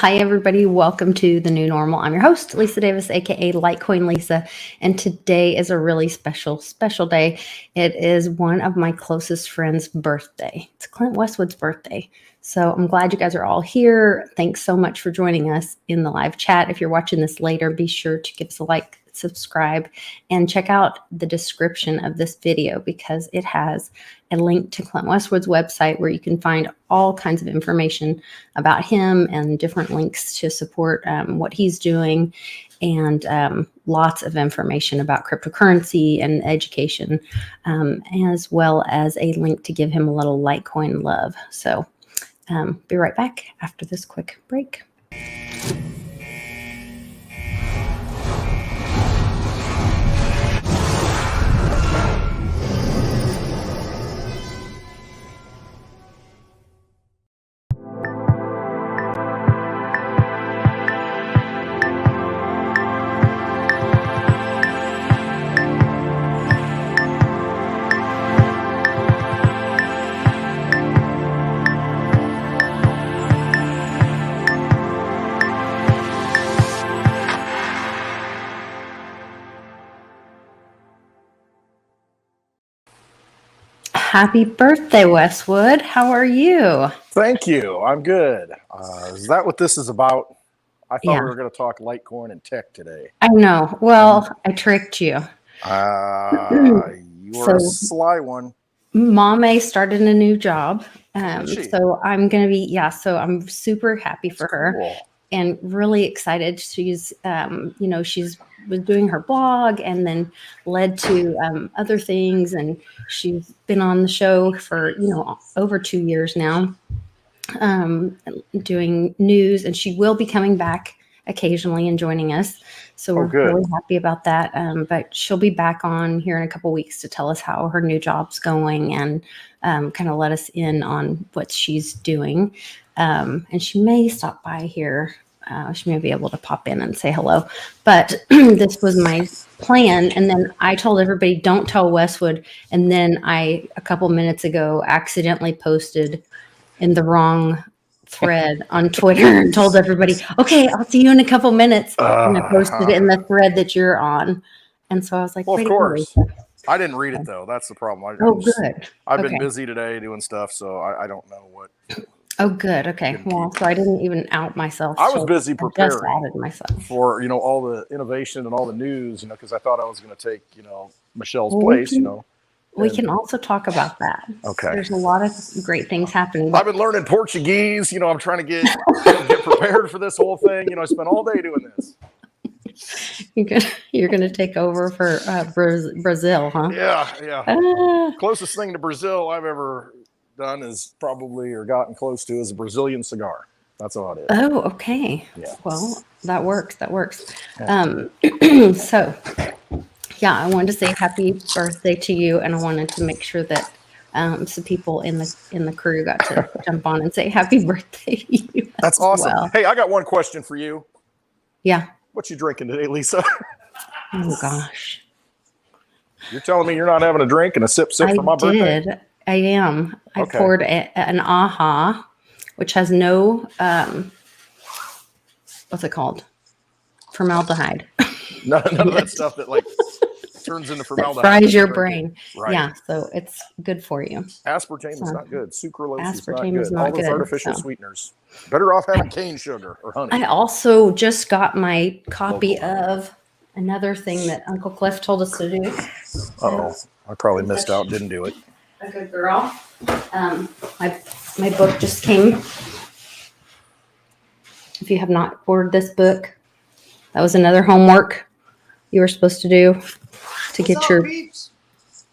Hi, everybody. Welcome to the new normal. I'm your host, Lisa Davis, aka Litecoin Lisa. And today is a really special day. It is one of my closest friends' birthday. It's Clint Westwood's birthday. So I'm glad you guys are all here. Thanks so much for joining us in the live chat. If you're watching this later, be sure to give us a like, subscribe, and check out the description of this video because it has a link to Clint Westwood's website where you can find all kinds of information about him and different links to support what he's doing, and lots of information about cryptocurrency and education, as well as a link to give him a little Litecoin love. So be right back after this quick break. Happy birthday, Westwood. How are you? Thank you. I'm good. Is that what this is about? I thought we were going to talk Litecoin and tech today. I know. Well, I tricked you. You were a sly one. Mom started a new job. So I'm going to be, so I'm super happy for her. Cool. And really excited. She's, she's was doing her blog and then led to other things. And she's been on the show for, over 2 years now, doing news. And she will be coming back occasionally and joining us. So we're really happy about that. But she'll be back on here in a couple weeks to tell us how her new job's going and kind of let us in on what she's doing. And she may stop by here. She may be able to pop in and say hello. But this was my plan. And then I told everybody, don't tell Westwood. And then a couple minutes ago, accidentally posted in the wrong thread on Twitter and told everybody, okay, I'll see you in a couple minutes. And I posted it in the thread that you're on. And so I was like, well, of course. I didn't read it, though. That's the problem. Good. I've been busy today doing stuff, so I don't know what. Oh, good. Okay. Well, so I didn't even out myself. I was busy preparing just outed myself for, all the innovation and all the news, because I thought I was going to take, Michelle's place, We can also talk about that. Okay. There's a lot of great things happening. I've been learning Portuguese. I'm trying to get prepared for this whole thing. I spent all day doing this. You're gonna take over for Brazil, huh? Yeah. Closest thing to Brazil I've ever done is probably, or gotten close to, is a Brazilian cigar. That's all it is. Oh, okay. Yeah. Well, that works. Yeah. So, I wanted to say happy birthday to you, and I wanted to make sure that some people in the crew got to jump on and say happy birthday to you. That's awesome. Well. Hey, I got one question for you. Yeah. What you drinking today, Lisa? Oh gosh. You're telling me you're not having a drink and a sip for my birthday? I am. I poured an AHA, which has no, what's it called? Formaldehyde. None of that stuff that turns into formaldehyde. Fries your brain. Right. Yeah, so it's good for you. Aspartame is not good. Sucralose is not good. All those artificial sweeteners. Better off having cane sugar or honey. I also just got my copy of another thing that Uncle Cliff told us to do. I probably missed out. Didn't do it. A good girl. My book just came. If you have not ordered this book, that was another homework you were supposed to do to get your. Peeps?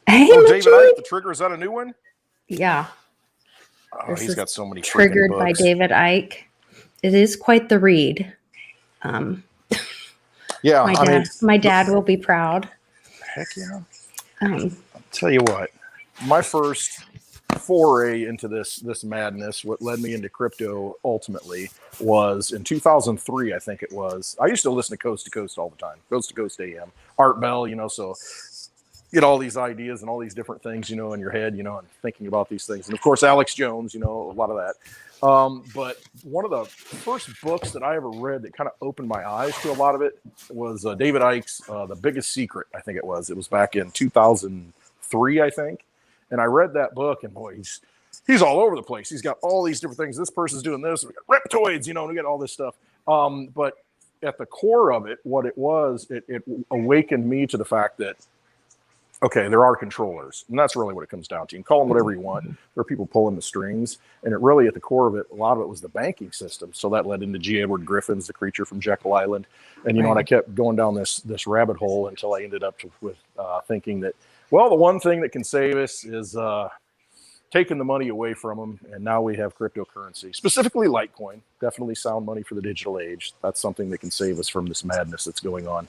Hey, David Icke, The Trigger, is that a new one? Yeah. He's got so many Triggered books. by David Icke. It is quite the read. My dad will be proud. Heck yeah. I'll tell you what, my first foray into this madness, what led me into crypto ultimately, was in 2003, I think it was. I used to listen to Coast all the time, Coast to Coast AM, Art Bell, so get all these ideas and all these different things, in your head, and thinking about these things. And of course, Alex Jones, a lot of that. But one of the first books that I ever read that kind of opened my eyes to a lot of it was David Icke's The Biggest Secret, I think it was. It was back in 2003, I think. And I read that book, and boy, he's all over the place. He's got all these different things. This person's doing this. We got reptoids, and we got all this stuff. But at the core of it, what it was, it awakened me to the fact that, okay, there are controllers, and that's really what it comes down to. You can call them whatever you want. There are people pulling the strings, and it really, at the core of it, a lot of it was the banking system. So that led into G. Edward Griffin's The Creature from Jekyll Island, and and I kept going down this rabbit hole until I ended up with thinking that, well, the one thing that can save us is taking the money away from them, and now we have cryptocurrency, specifically Litecoin. Definitely sound money for the digital age. That's something that can save us from this madness that's going on.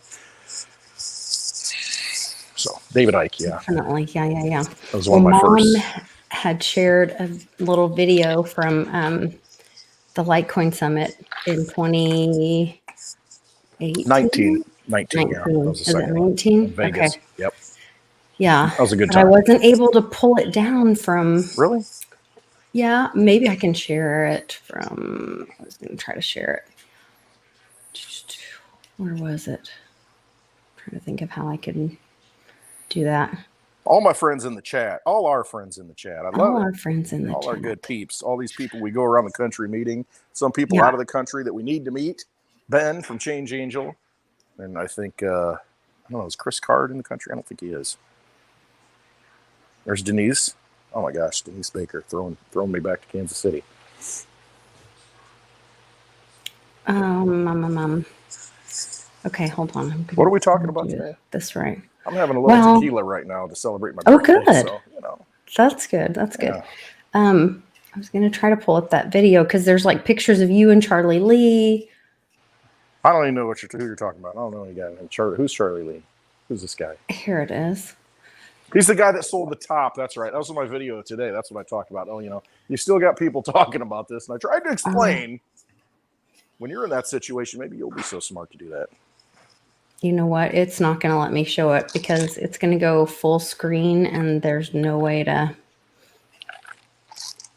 So David Icke, yeah. Definitely, yeah. That was one of my first. Had shared a little video from the Litecoin Summit in 2018. 19, yeah. That was the Is it second 19? Vegas. Okay. Yep. Yeah. That was a good But time. I wasn't able to pull it down from. Really? Yeah, maybe I can share it from. I was going to try to share it. Where was it? I'm trying to think of how I can do that. All my friends in the chat, all our friends in the chat. I love All it. our friends in the all chat. our good peeps, all these people we go around the country meeting, some people out of the country that we need to meet. Ben from Change Angel, and I think I don't know, is Chris Card in the country? I don't think he is. There's Denise. Oh my gosh, Denise Baker throwing me back to Kansas City. Okay, hold on. What are we talking about today? That's right. I'm having a little tequila right now to celebrate my birthday. Oh, good. So, That's good. That's good. Yeah. I was going to try to pull up that video because there's like pictures of you and Charlie Lee. I don't even know who you're talking about. I don't know any guy named Charlie. Who's Charlie Lee? Who's this guy? Here it is. He's the guy that sold the top. That's right. That was my video today. That's what I talked about. Oh, you still got people talking about this. And I tried to explain when you're in that situation, maybe you'll be so smart to do that. You know what? It's not going to let me show it because it's going to go full screen and there's no way to.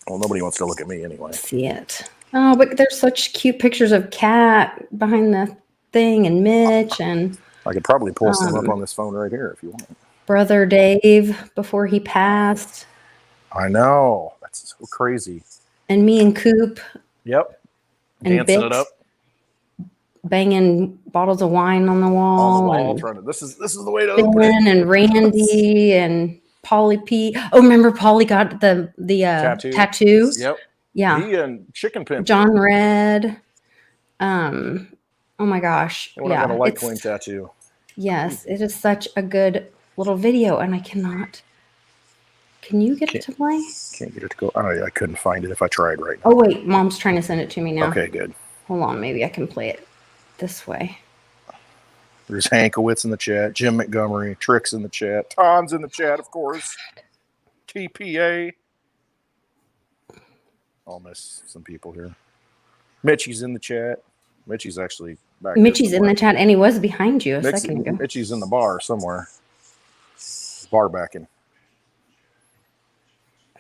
Well, nobody wants to look at me anyway. See it. Oh, but there's such cute pictures of Kat behind the thing and Mitch and. I could probably pull some up on this phone right here if you want. Brother Dave before he passed. I know. That's so crazy. And me and Coop. Yep. And dancing it up. Banging bottles of wine on the wall. On the wall, trying to. This is the way to Ben open it. and Randy and Polly P. Oh, remember Polly got the tattoo? Yep. Yeah. He and Chicken Pimp. John Red. Oh my gosh. I got a Litecoin tattoo. Yes, it is such a good little video, and I cannot. Can you get it to play? Can't get it to go. I couldn't find it if I tried right now. Oh wait, Mom's trying to send it to me now. Okay, good. Hold on, maybe I can play it this way. There's Hankowitz in the chat, Jim Montgomery, Tricks in the chat, Tom's in the chat, of course. TPA. I'll miss some people here. Mitchie's in the chat. Mitchie's actually back. Mitchie's in the chat, and he was behind you a second ago. Mitchie's in the bar somewhere. Bar backing.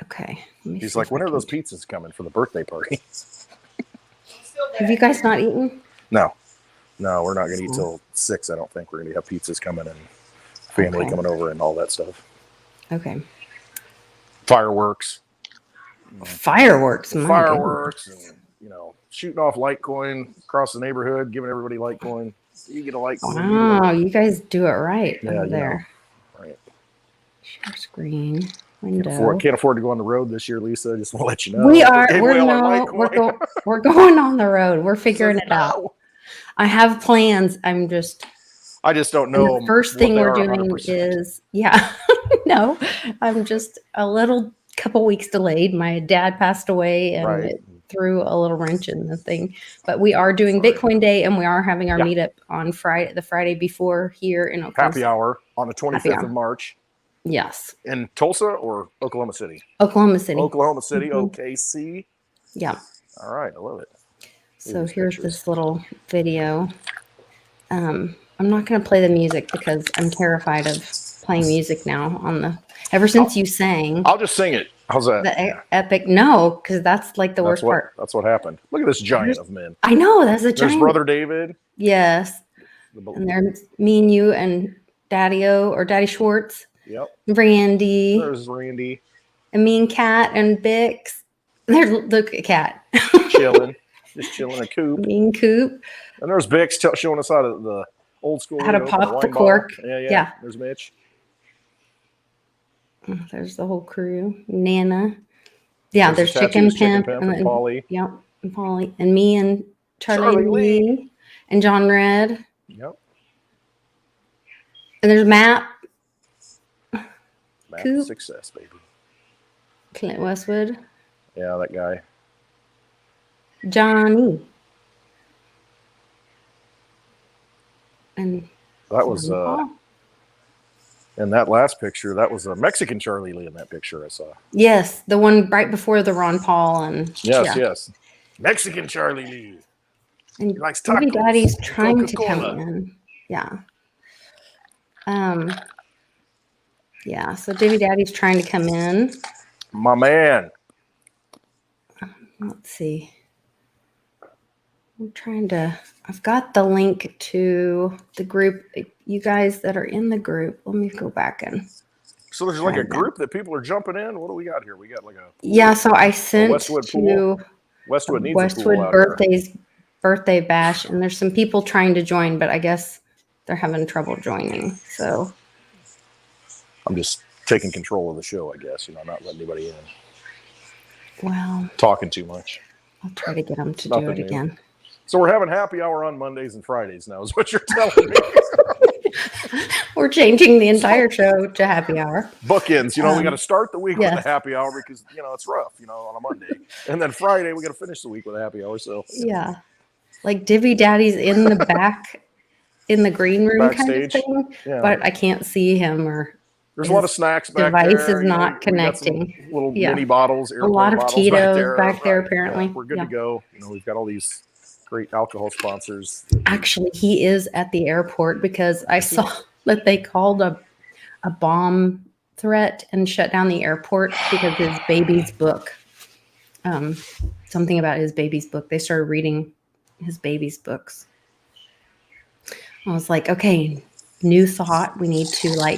Okay. He's like, when are those pizzas coming for the birthday party? Have you guys not eaten? No, we're not going to eat till 6. I don't think we're going to have pizzas coming and family coming over and all that stuff. Okay. Fireworks. Fireworks. And shooting off Litecoin across the neighborhood, giving everybody Litecoin. You get a Litecoin. Wow, you guys do it right over there. Right. Share screen. Window. Can't afford to go on the road this year, Lisa. I just want to let you know. We're going on the road. We're figuring it out. I have plans. I just don't know. The first thing we're doing 100%. Is no. I'm just a little couple weeks delayed. My dad passed away and it threw a little wrench in the thing. But we are doing Bitcoin Day and we are having our meetup on Friday, the Friday before here in Oklahoma. Happy hour on the 25th of March. Yes. In Tulsa or Oklahoma City? Oklahoma City. OKC. Yeah. All right. I love it. So here's this little video. I'm not going to play the music because I'm terrified of playing music now on the. Ever since you sang. I'll just sing it. How's that? The epic. No, because that's like the worst part. That's what happened. Look at this giant of men. I know that's a giant. There's Brother David. Yes. And there's me and you and Daddy-O or Daddy Schwartz. Yep. Randy. There's Randy. And me and Kat and Bix. Look at Kat. Chilling. Just chilling a Coop. Me and Coop. And there's Bix showing us how to the old school. How to pop the cork. Yeah. There's Mitch. There's the whole crew. Nana. Yeah, there's Chicken Pimp and Polly. Yep. And Polly. And me and Charlie Lee. And John Red. Yep. And there's Matt. Coop. Success, baby. Clint Westwood. Yeah, that guy. Johnny. And that was in that last picture, that was a Mexican Charlie Lee in that picture I saw. Yes, the one right before the Ron Paul and yes. Mexican Charlie Lee. And he likes tacos. Debbie Daddy's trying to come in. Yeah. Yeah, so Debbie Daddy's trying to come in. My man. Let's see. I've got the link to the group. You guys that are in the group, let me go back and. So there's like a group that people are jumping in. What do we got here? We got like a. Yeah, so I sent Westwood to pool. Westwood needs Westwood a pool birthdays birthday bash, and there's some people trying to join, but I guess they're having trouble joining. So I'm just taking control of the show, I guess. Not letting anybody in. Well, talking too much. I'll try to get them to do it again. So we're having happy hour on Mondays and Fridays now, is what you're telling me. We're changing the entire show to happy hour. Bookends, we got to start the week with a happy hour because it's rough, on a Monday, and then Friday we got to finish the week with a happy hour. So like Divvy Daddy's in the back, in the green room backstage, kind of thing, but I can't see him or. There's a lot of snacks back there. Device is not connecting. Little mini bottles, a lot of Tito's back there apparently. We're good to go. We've got all these great alcohol sponsors. Actually, he is at the airport because I saw that they called a bomb threat and shut down the airport because his baby's book. Something about his baby's book. They started reading his baby's books. I was like, okay, new thought. We need to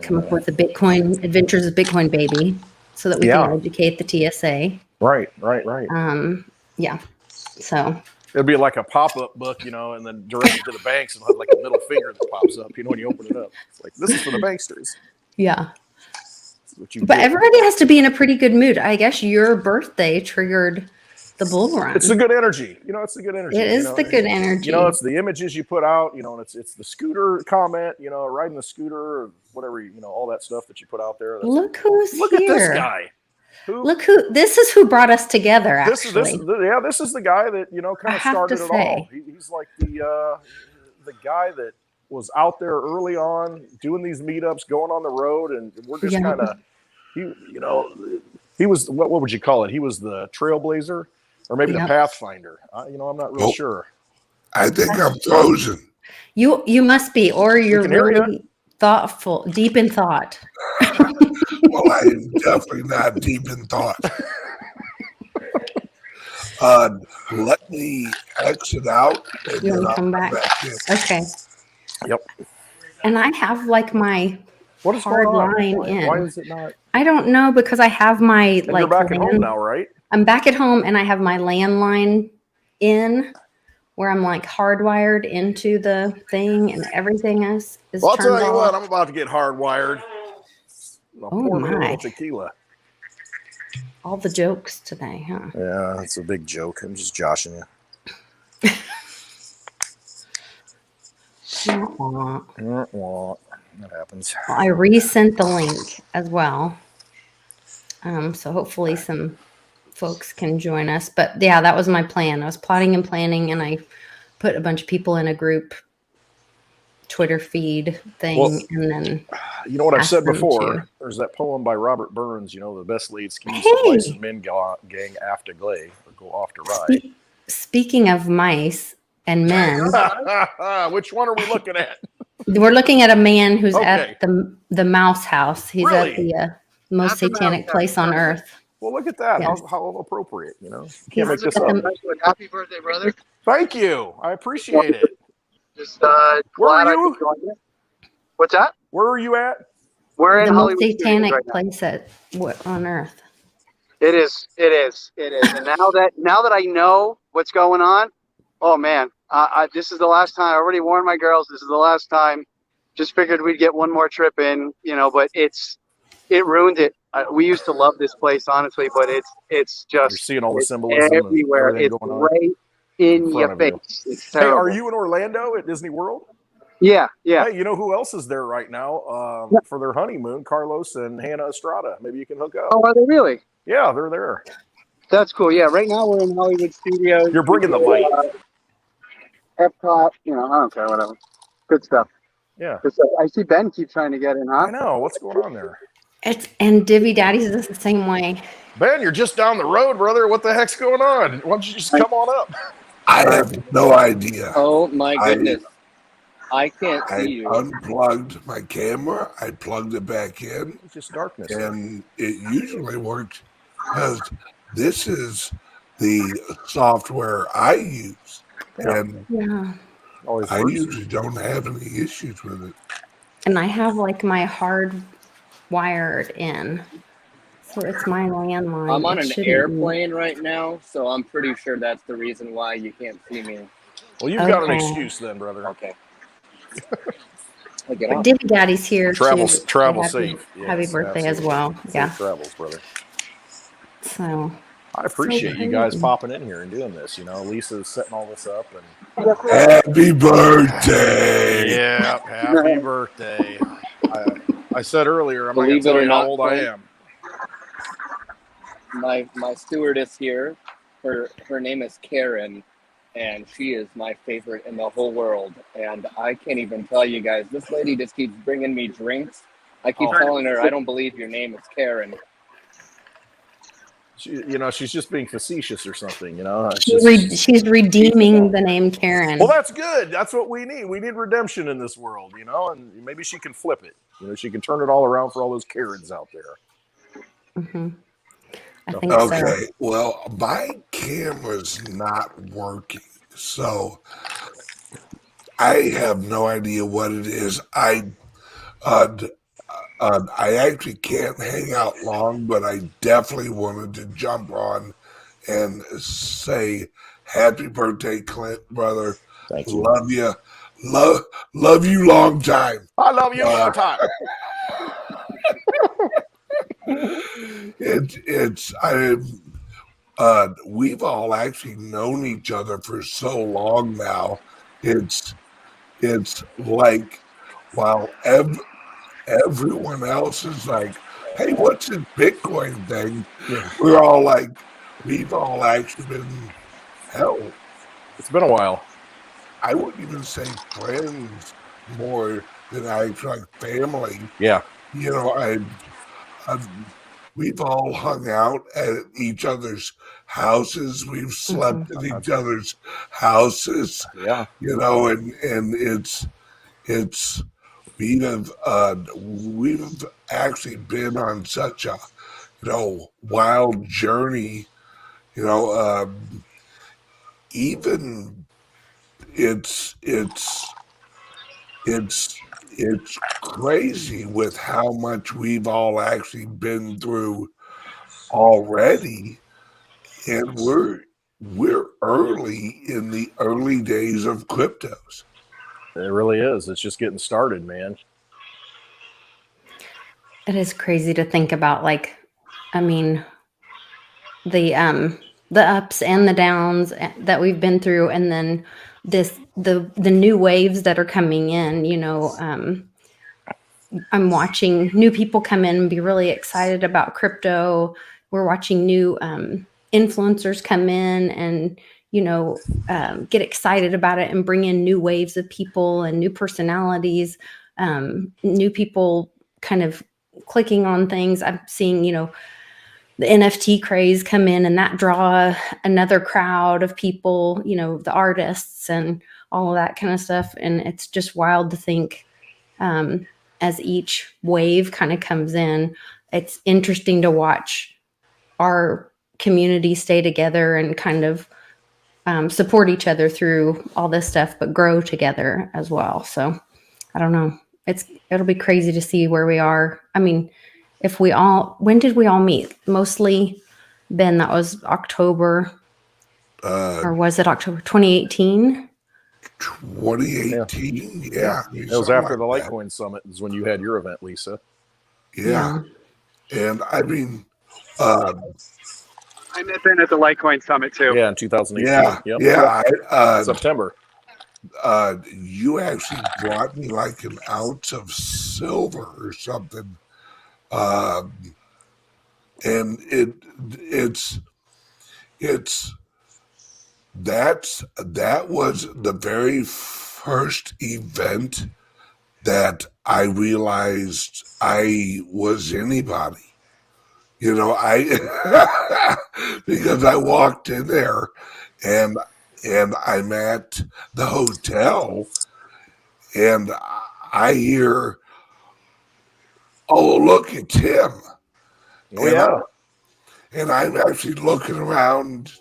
come up with the Bitcoin Adventures of Bitcoin Baby so that we can educate the TSA. Right. Yeah. So it'd be like a pop-up book, and then directed to the banks and have like a middle finger that pops up, when you open it up. It's like, this is for the banksters. Yeah. But everybody has to be in a pretty good mood. I guess your birthday triggered the bull run. It's the good energy. It's the good energy. It is the good energy. It's the images you put out, and it's the scooter comment, riding the scooter or whatever, all that stuff that you put out there. Look who's Look here. At this guy. This is who brought us together, actually. This is the guy that, kind of started it all. He's like the guy that was out there early on doing these meetups, going on the road, and we're just kind of, he was, what would you call it? He was the trailblazer or maybe the pathfinder. I'm not real sure. I think I'm frozen. You must be, or you're really thoughtful, deep in thought. Well, I am definitely not deep in thought. Let me exit out. And you want to come back? Okay. Yep. And I have my hard line in. Why is it not? I don't know because I have my you're back at home now, right? I'm back at home and I have my landline in where I'm hardwired into the thing and everything is well, I'll tell you off. what, I'm about to get hardwired. Oh my. Tequila. All the jokes today, huh? Yeah, it's a big joke. I'm just joshing you. That happens. Well, I resent the link as well. So hopefully some folks can join us. But yeah, that was my plan. I was plotting and planning, and I put a bunch of people in a group Twitter feed thing, and then you know what I've said before. There's that poem by Robert Burns. The best laid schemes of mice and men gang after glay or go off to ride. Speaking of mice and men, which one are we looking at? We're looking at a man who's Okay. at the mouse house. He's at Really? the most At the mouse satanic house, place on right. earth. Well, look at that. Yes. How appropriate, you know? He's Can't make this at up. the- Happy birthday, brother. Thank you. I appreciate it. Just Where glad are I you? could join you. What's that? Where are you at? We're in the most Hollywood Studios satanic right now. place at what on earth? It is. And now that I know what's going on, oh man, this is the last time. I already warned my girls. This is the last time. Just figured we'd get one more trip in, but it ruined it. We used to love this place, honestly, but it's You're just seeing all the symbolism everywhere. and everything It's going on right in front your of you. face. It's Hey, terrible. are you in Orlando at Disney World? Yeah. Hey, you know who else is there right now for their honeymoon? Carlos and Hannah Estrada. Maybe you can hook up. Oh, are they really? Yeah, they're there. That's cool. Yeah, right now we're in Hollywood Studios. You're bringing the light. Epcot, I don't care, whatever. Good stuff. Yeah. Good stuff. I see Ben keep trying to get in, huh? I know. What's going on there? And Divvy Daddy's is the same way. Ben, you're just down the road, brother. What the heck's going on? Why don't you just come on up? I have no idea. Oh my goodness. I can't I see you. unplugged my camera. I plugged it back in, It's just darkness. and it usually works because this is the software I use, Yeah. and Yeah. Always I works. usually don't have any issues with it. And I have like my hard wired in. So it's my landline. I'm on It an shouldn't be. airplane right now, so I'm pretty sure that's the reason why you can't see me. Well, you've got an Okay. excuse then, brother. Okay. I get But off. Divvy Daddy's here Travel too. travel Happy- safe. Happy Yes, birthday as absolutely. well. Safe Yeah. travels, brother. So I appreciate you guys crazy. popping in here and doing this. Lisa's setting all this up, and Happy birthday! yeah, happy birthday. I said earlier, I'm not going Believe to it tell or you how not, old I Frank. am. My stewardess here, her name is Karen, and she is my favorite in the whole world. And I can't even tell you guys, this lady just keeps bringing me drinks. I keep Oh. telling her, I don't believe your name is Karen. She's just being facetious or something. It's just- she's redeeming the name Karen. well, that's good. That's what we need. We need redemption in this world, and maybe she can flip it. She can turn it all around for all those Karens out there. Mm-hmm. I think Okay, so. well, my camera's not working, so I have no idea what it is. I actually can't hang out long, but I definitely wanted to jump on and say happy birthday, Clint, brother. Thank you. Love you. Love you long time. I love you all the time. We've all actually known each other for so long now. It's like while everyone else is like, hey, what's this Bitcoin thing? Yeah. We're all like, we've all actually been, hell, It's been a while. I wouldn't even say friends more than I like family. Yeah. We've all hung out at each other's houses. We've slept at each other's houses. Yeah. And we've actually been on such a wild journey. Even it's crazy with how much we've all actually been through already, and we're early in the early days of cryptos. It really is. It's just getting started, man. It is crazy to think about, the ups and the downs that we've been through, and then the new waves that are coming in. I'm watching new people come in and be really excited about crypto. We're watching new influencers come in and get excited about it and bring in new waves of people and new personalities, new people kind of clicking on things. I'm seeing the NFT craze come in, and that draw another crowd of people, the artists and all of that kind of stuff. And it's just wild to think as each wave kind of comes in. It's interesting to watch our community stay together and kind of support each other through all this stuff, but grow together as well. So I don't know. It'll be crazy to see where we are. I mean, when did we all meet? Mostly, Ben, that was October, or was it October 2018? 2018, yeah. It was after the Litecoin Summit is when you had your event, Lisa. Yeah. And I mean, I met Ben at the Litecoin Summit too. Yeah, in 2018. September. You actually brought me like an ounce of silver or something. And that was the very first event that I realized I was anybody. You know, because I walked in there and I'm at the hotel and I hear, "Oh, look, it's him." Oh, yeah. And I'm actually looking around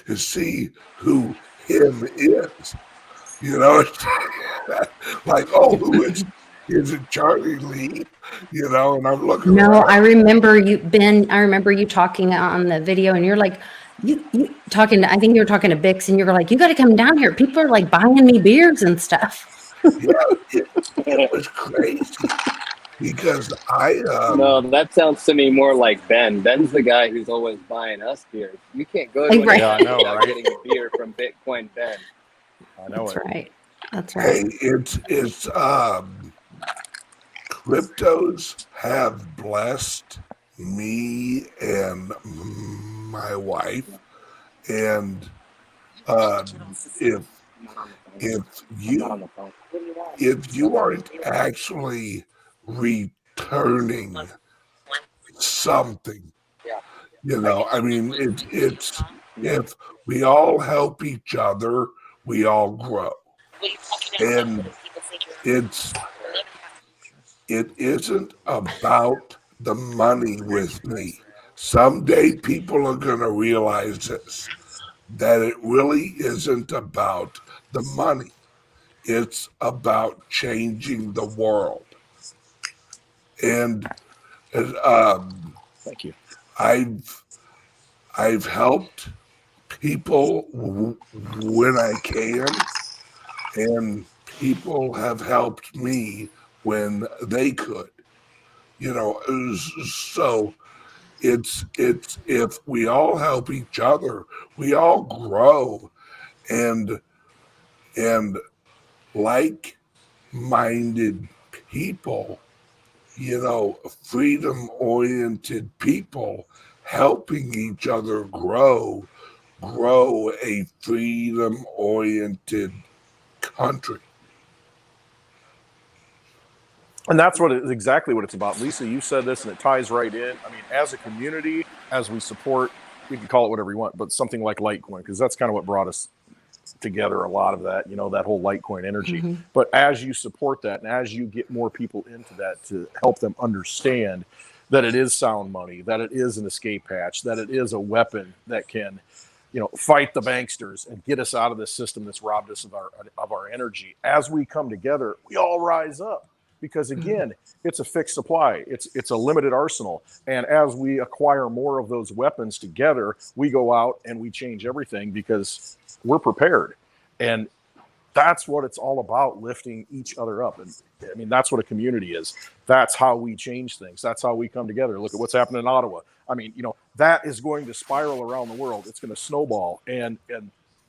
to see who him is. You know, like, oh, who is it Charlie Lee? You know, and I'm looking around. I remember you, Ben. I remember you talking on the video, and you're like, you talking. I think you were talking to Bix, and you were like, "You got to come down here. People are like buying me beers and stuff." Yeah, it was crazy because No, that sounds to me more like Ben. Ben's the guy who's always buying us beers. You can't go to Right. Yeah, I know, without right? getting a beer from Bitcoin Ben. I know That's it. right. That's right. hey, it's cryptos have blessed me and my wife, and if you aren't actually returning something, you know, I mean, it's if we all help each other, we all grow, and it isn't about the money with me. Someday people are going to realize this, that it really isn't about the money. It's about changing the world. And Thank you. I've helped people when I can, and people have helped me when they could. You know, so it's if we all help each other, we all grow, and like-minded people, you know, freedom-oriented people helping each other grow a freedom-oriented country. And that's exactly what it's about. Lisa, you said this, and it ties right in. I mean, as a community, as we support, we can call it whatever you want, but something like Litecoin, because that's kind of what brought us together, a lot of that, you know, that whole Litecoin energy. Mm-hmm. But as you support that, and as you get more people into that to help them understand that it is sound money, that it is an escape hatch, that it is a weapon that can, you know, fight the banksters and get us out of this system that's robbed us of our energy. As we come together, we all rise up. Because again, it's a fixed supply. It's a limited arsenal. And as we acquire more of those weapons together, we go out and we change everything because we're prepared. And that's what it's all about, lifting each other up. And I mean, that's what a community is. That's how we change things. That's how we come together. Look at what's happened in Ottawa. I mean, you know, that is going to spiral around the world. It's going to snowball. And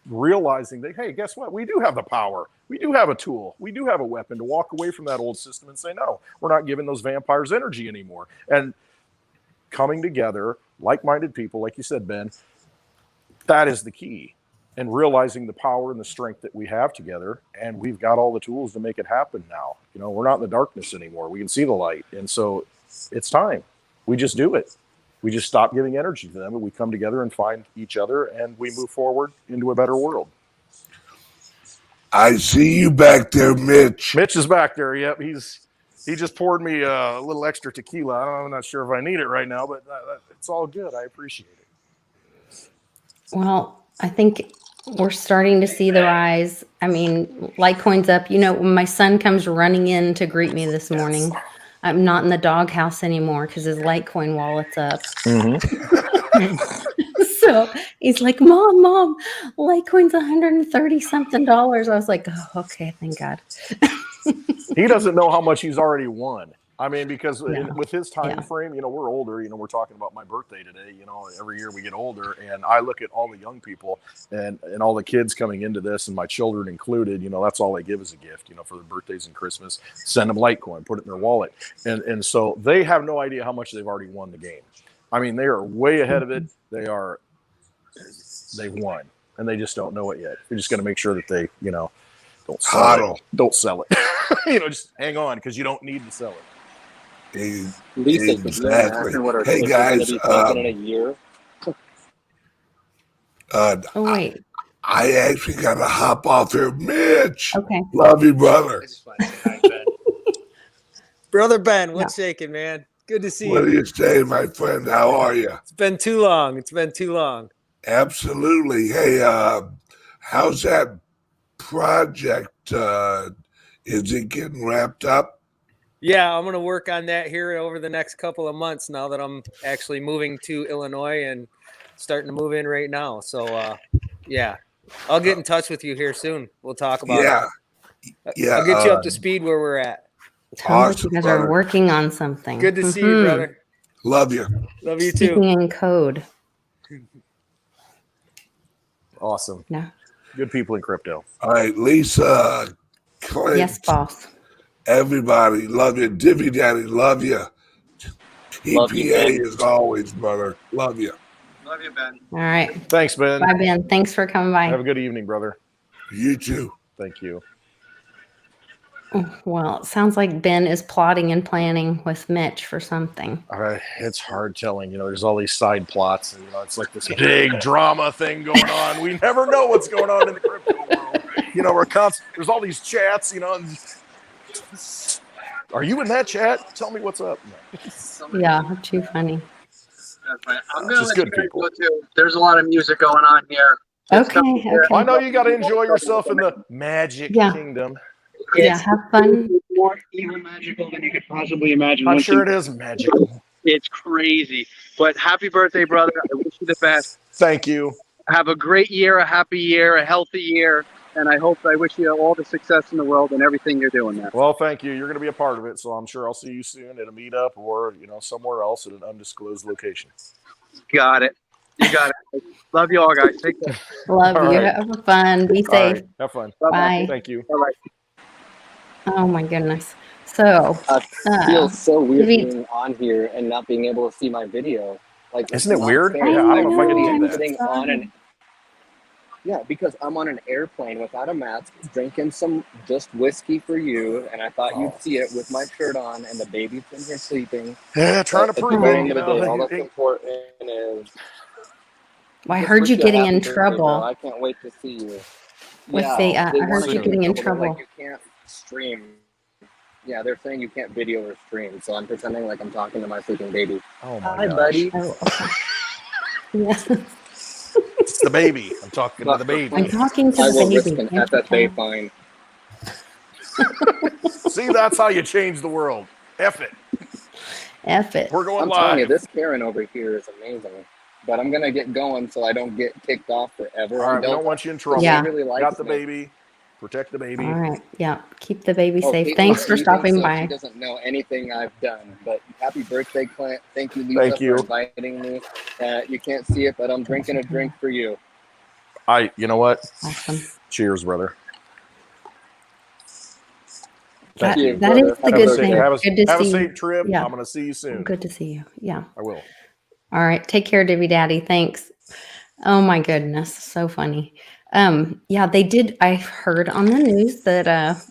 realizing that, hey, guess what? We do have the power. We do have a tool. We do have a weapon to walk away from that old system and say, no, we're not giving those vampires energy anymore. And coming together, like-minded people, like you said, Ben, that is the key. And realizing the power and the strength that we have together. And we've got all the tools to make it happen now. You know, we're not in the darkness anymore. We can see the light. And so it's time. We just do it. We just stop giving energy to them, and we come together and find each other, and we move forward into a better world. I see you back there, Mitch. Mitch is back there. Yep, He just poured me a little extra tequila. I'm not sure if I need it right now, but it's all good. I appreciate it. Well, I think we're starting to see the rise. I mean, Litecoin's up. You know, when my son comes running in to greet me this morning, I'm not in the doghouse anymore because his Litecoin wallet's up. So he's like, Mom, Litecoin's $130 something. I was like, oh, okay, thank God. He doesn't know how much he's already won. I mean, because with his time frame, we're older. We're talking about my birthday today. Every year we get older, and I look at all the young people and all the kids coming into this, and my children included. That's all they give as a gift. For their birthdays and Christmas, send them Litecoin, put it in their wallet, and so they have no idea how much they've already won the game. I mean, they are way ahead of it. They've won, and they just don't know it yet. You're just going to make sure that they, don't sell it. Don't sell it. Just hang on because you don't need to sell it. Lisa, exactly. What our Hey kids guys, are gonna be in a year. Oh wait. I actually got to hop off here, Mitch. Okay. Love you, brother. Brother Ben, what's shaking, man? Good to see you. What do you say, my friend? How are you? It's been too long. Absolutely. Hey, how's that project? Is it getting wrapped up? Yeah, I'm going to work on that here over the next couple of months now that I'm actually moving to Illinois and starting to move in right now. So, yeah, I'll get in touch with you here soon. We'll talk about it. Yeah. I'll get you up to speed where we're at. Awesome, you guys are working on something. Good to see you, brother. Love you. Love you too. Speaking in code. Awesome. Yeah. Good people in crypto. All right, Lisa. Clint, yes, boss. Everybody, love you. Divvy Daddy, love you. EPA as always, brother. Love you. Love you, Ben. All right. Thanks, Ben. Bye, Ben. Thanks for coming by. Have a good evening, brother. You too. Thank you. Well, it sounds like Ben is plotting and planning with Mitch for something. It's hard telling. There's all these side plots, and it's like this big drama thing going on. We never know what's going on in the crypto world. There's all these chats. Are you in that chat? Tell me what's up. Yeah, too funny. I'm going to let you go too. There's a lot of music going on here. Okay. I know you got to enjoy yourself in the magic kingdom. Yeah, have fun. It's more even magical than you could possibly imagine. I'm sure it is magical. It's crazy. But happy birthday, brother. I wish you the best. Thank you. Have a great year, a happy year, a healthy year. And I wish you all the success in the world and everything you're doing there. Well, thank you. You're going to be a part of it. So I'm sure I'll see you soon at a meetup or, somewhere else at an undisclosed location. Got it. You got it. Love you all, guys. Take care. Love you. Right. Have fun. Be safe. Right. Have fun. Bye. Thank you. Bye-bye. Oh, my goodness. So, I feel so weird being on here and not being able to see my video. Isn't it weird? Yeah, I don't know if I can do that. Sitting on because I'm on an airplane without a mask, drinking some just whiskey for you, and I thought you'd see it with my shirt on, and the baby's in here sleeping. Yeah, trying to prove it. All that's important is. I heard you getting in trouble. I can't wait to see you. I heard you getting in trouble. Like, you can't stream. Yeah, they're saying you can't video or stream, so I'm pretending like I'm talking to my sleeping baby. Oh my Hi, gosh. buddy. Oh, okay. Yeah. It's the baby. I'm talking to the baby. I'm talking to I the will baby. risk an FFA fine. See, that's how you change the world. F it. F it. We're going I'm live. telling you, this Karen over here is amazing. But I'm gonna get going so I don't get kicked off forever. All right, we don't want you in trouble. Yeah. Really Got the baby. Protect the baby. All right. Yeah. Keep the baby safe. Caitlin, Thanks for stopping She by. doesn't know anything I've done. But happy birthday, Clint. Thank you, Lisa, Thank you. for inviting me. You can't see it, but I'm drinking a drink for you. You know what? Awesome. Cheers, brother. That you, is the brother. good thing. Have Good to a see you. safe trip. Yeah. I'm going to see you soon. Good to see you. Yeah. I will. All right. Take care, Divvy Daddy. Thanks. Oh my goodness. So funny. Yeah, they did. I heard on the news that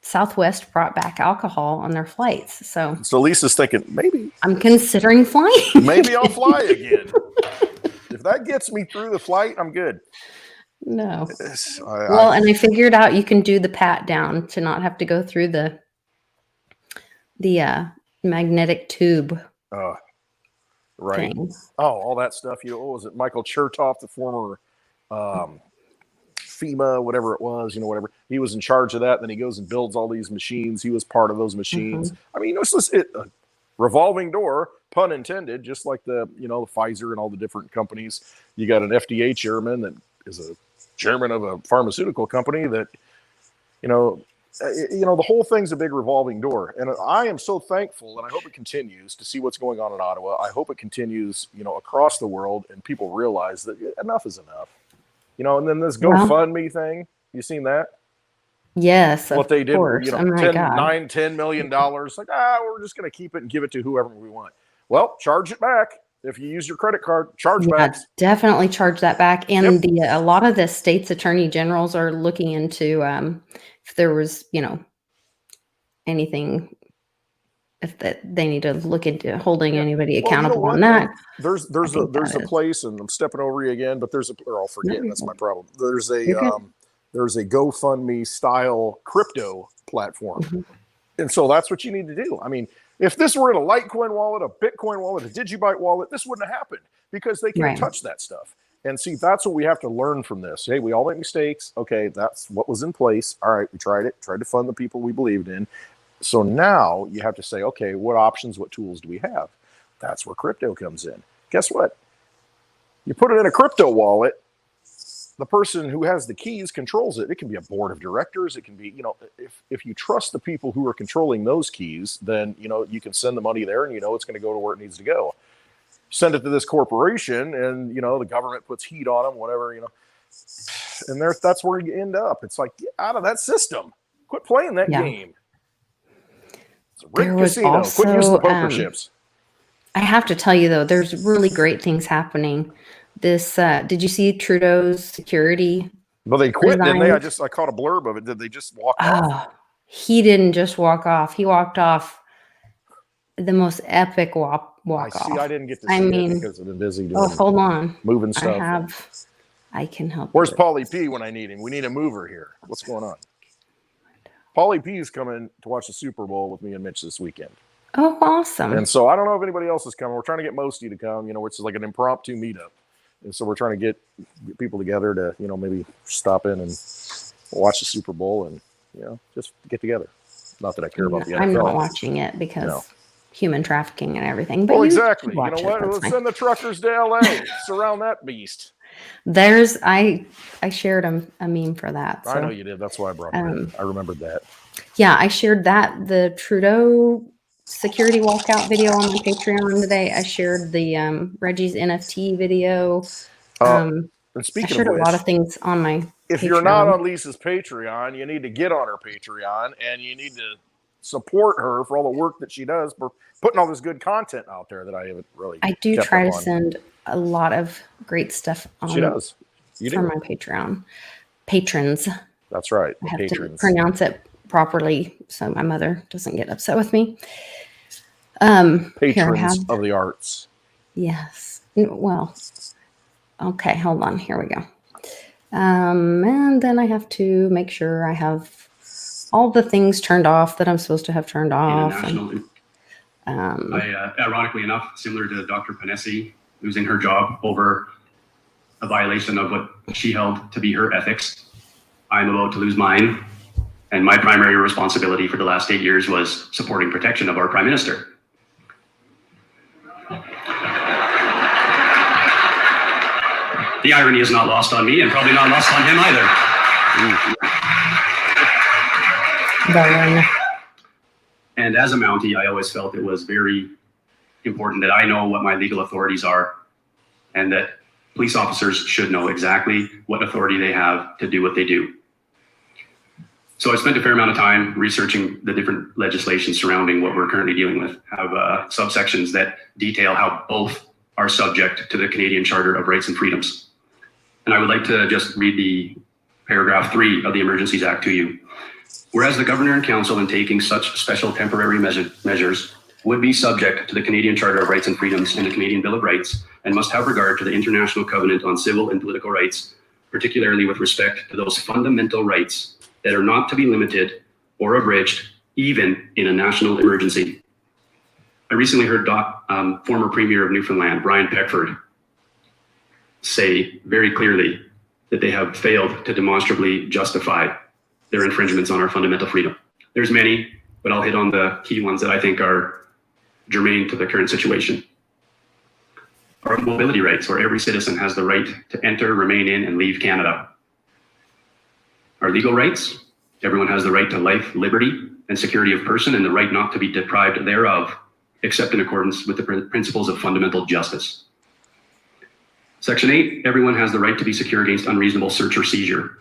Southwest brought back alcohol on their flights. So Lisa's thinking, maybe I'm considering flying. maybe I'll fly again. If that gets me through the flight, I'm good. No. And I figured out you can do the pat down to not have to go through the the magnetic tube Right. thing. Oh, all that stuff. What was it? Michael Chertoff, the former FEMA, whatever it was, whatever. He was in charge of that. Then he goes and builds all these machines. He was part of those machines. I mean, it's just a revolving door, pun intended, just like the Pfizer and all the different companies. You got an FDA chairman that is a chairman of a pharmaceutical company that, the whole thing's a big revolving door. And I am so thankful, and I hope it continues, to see what's going on in Ottawa. I hope it continues, across the world, and people realize that enough is enough. And then this GoFundMe thing, you seen that? Yes, what they did, course. $10 million. Like, we're just going to keep it and give it to whoever we want. Well, charge it back. If you use your credit card, charge back. Definitely charge that back. And a lot of the state's attorney generals are looking into if there was, anything, if that they need to look into holding anybody accountable on that. There's a place, and I'm stepping over you again, but I'll forget. That's my problem. There's a GoFundMe style crypto platform. And so that's what you need to do. I mean, if this were in a Litecoin wallet, a Bitcoin wallet, a Digibyte wallet, this wouldn't have happened because they can't touch that stuff. And see, that's what we have to learn from this. Hey, we all make mistakes. Okay, that's what was in place. All right, we tried to fund the people we believed in. So now you have to say, okay, what options, what tools do we have? That's where crypto comes in. Guess what? You put it in a crypto wallet, the person who has the keys controls it. It can be a board of directors. It can be, if you trust the people who are controlling those keys, then, you can send the money there and it's going to go to where it needs to go. Send it to this corporation and, the government puts heat on them, whatever, and that's where you end up. It's like, get out of that system. Quit playing that game. It's a rigged casino. Also, quit using the poker chips. I have to tell you, though, there's really great things happening. This, did you see Trudeau's security? Well, they quit, didn't they? I caught a blurb of it. Did they just walk off? He didn't just walk off. He walked off the most epic walk off. I didn't get to see it because I've been busy doing hold on. Moving stuff. I can help. Where's Paulie P when I need him? We need a mover here. What's going on? Paulie P is coming to watch the Super Bowl with me and Mitch this weekend. Oh, awesome. And so I don't know if anybody else is coming. We're trying to get Mosty to come, which is like an impromptu meetup. And so we're trying to get people together to, maybe stop in and watch the Super Bowl and, just get together. Not that I care about the NFL. I'm not watching it because human trafficking and everything. But exactly. You know what? Let's send the truckers to LA. Surround that beast. I shared a meme for that. So, I know you did. That's why I brought it in. I remembered that. Yeah, I shared that. The Trudeau security walkout video on my Patreon today. I shared the Reggie's NFT video. And speaking I shared of which, a lot of things on my if Patreon. You're not on Lisa's Patreon, you need to get on her Patreon and you need to support her for all the work that she does for putting all this good content out there that I haven't really. I do try to send a lot of great stuff on. She does. For my Patreon patrons. That's right. I have to pronounce it properly so my mother doesn't get upset with me. Patrons of the arts. Yes. Well, okay, hold on. Here we go. And then I have to make sure I have all the things turned off that I'm supposed to have turned off. Internationally. Ironically enough, similar to Dr. Panesi losing her job over a violation of what she held to be her ethics, I'm about to lose mine. And my primary responsibility for the last 8 years was supporting protection of our Prime Minister. The irony is not lost on me and probably not lost on him either. And as a Mountie, I always felt it was very important that I know what my legal authorities are and that police officers should know exactly what authority they have to do what they do. So I spent a fair amount of time researching the different legislation surrounding what we're currently dealing with. I have subsections that detail how both are subject to the Canadian Charter of Rights and Freedoms. And I would like to just read the paragraph 3 of the Emergencies Act to you. Whereas the Governor and Council, in taking such special temporary measures, would be subject to the Canadian Charter of Rights and Freedoms and the Canadian Bill of Rights, and must have regard to the International Covenant on Civil and Political Rights, particularly with respect to those fundamental rights that are not to be limited or abridged, even in a national emergency. I recently heard former Premier of Newfoundland, Brian Peckford, say very clearly that they have failed to demonstrably justify their infringements on our fundamental freedom. There's many, but I'll hit on the key ones that I think are germane to the current situation. Our mobility rights, where every citizen has the right to enter, remain in, and leave Canada. Our legal rights, everyone has the right to life, liberty, and security of person, and the right not to be deprived thereof, except in accordance with the principles of fundamental justice. Section 8, everyone has the right to be secure against unreasonable search or seizure.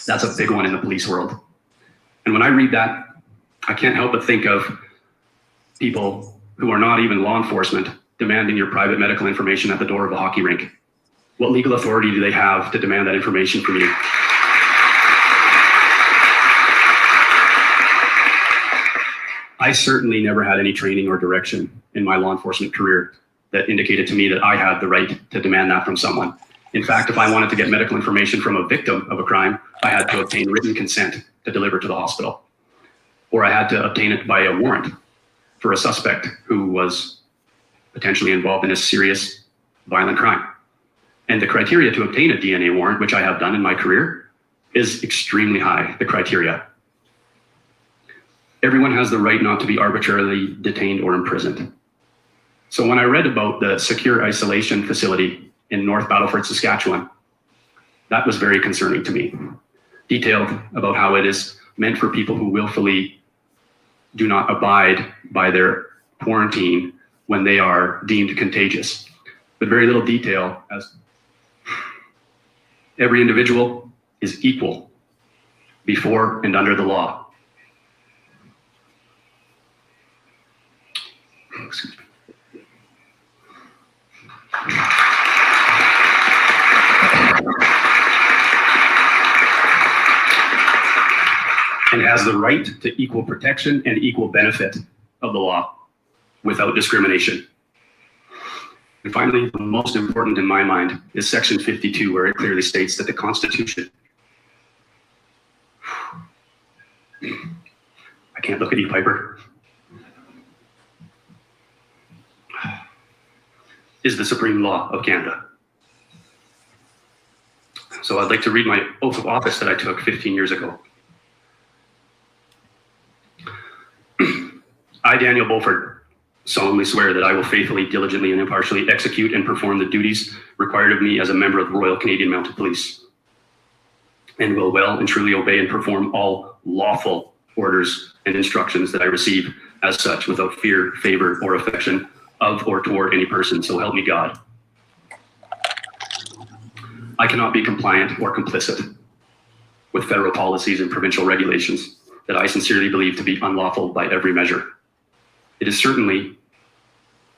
That's a big one in the police world. And when I read that, I can't help but think of people who are not even law enforcement demanding your private medical information at the door of a hockey rink. What legal authority do they have to demand that information from you? I certainly never had any training or direction in my law enforcement career that indicated to me that I had the right to demand that from someone. In fact, if I wanted to get medical information from a victim of a crime, I had to obtain written consent to deliver to the hospital. Or I had to obtain it by a warrant for a suspect who was potentially involved in a serious violent crime. And the criteria to obtain a DNA warrant, which I have done in my career, is extremely high, the criteria. Everyone has the right not to be arbitrarily detained or imprisoned. So when I read about the secure isolation facility in North Battleford, Saskatchewan, that was very concerning to me. Detailed about how it is meant for people who willfully do not abide by their quarantine when they are deemed contagious. But very little detail, as every individual is equal before and under the law. Excuse me. And has the right to equal protection and equal benefit of the law without discrimination. And finally, the most important in my mind is section 52, where it clearly states that the Constitution, I can't look at you, Piper, is the supreme law of Canada. So I'd like to read my oath of office that I took 15 years ago. I, Daniel Beaufort, solemnly swear that I will faithfully, diligently, and impartially execute and perform the duties required of me as a member of the Royal Canadian Mounted Police, and will well and truly obey and perform all lawful orders and instructions that I receive as such, without fear, favor, or affection of or toward any person, so help me God. I cannot be compliant or complicit with federal policies and provincial regulations that I sincerely believe to be unlawful by every measure. It is certainly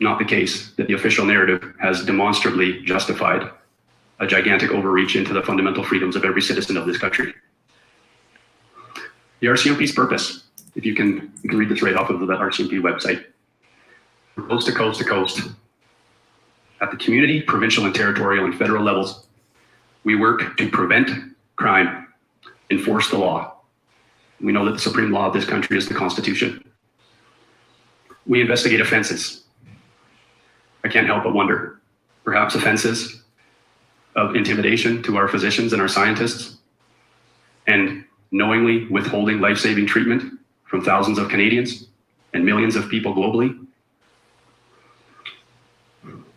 not the case that the official narrative has demonstrably justified a gigantic overreach into the fundamental freedoms of every citizen of this country. The RCMP's purpose, if you can read this right off of the RCMP website, coast to coast to coast, at the community, provincial and territorial and federal levels, we work to prevent crime, enforce the law. We know that the supreme law of this country is the Constitution. We investigate offenses. I can't help but wonder, perhaps offenses of intimidation to our physicians and our scientists, and knowingly withholding life-saving treatment from thousands of Canadians and millions of people globally.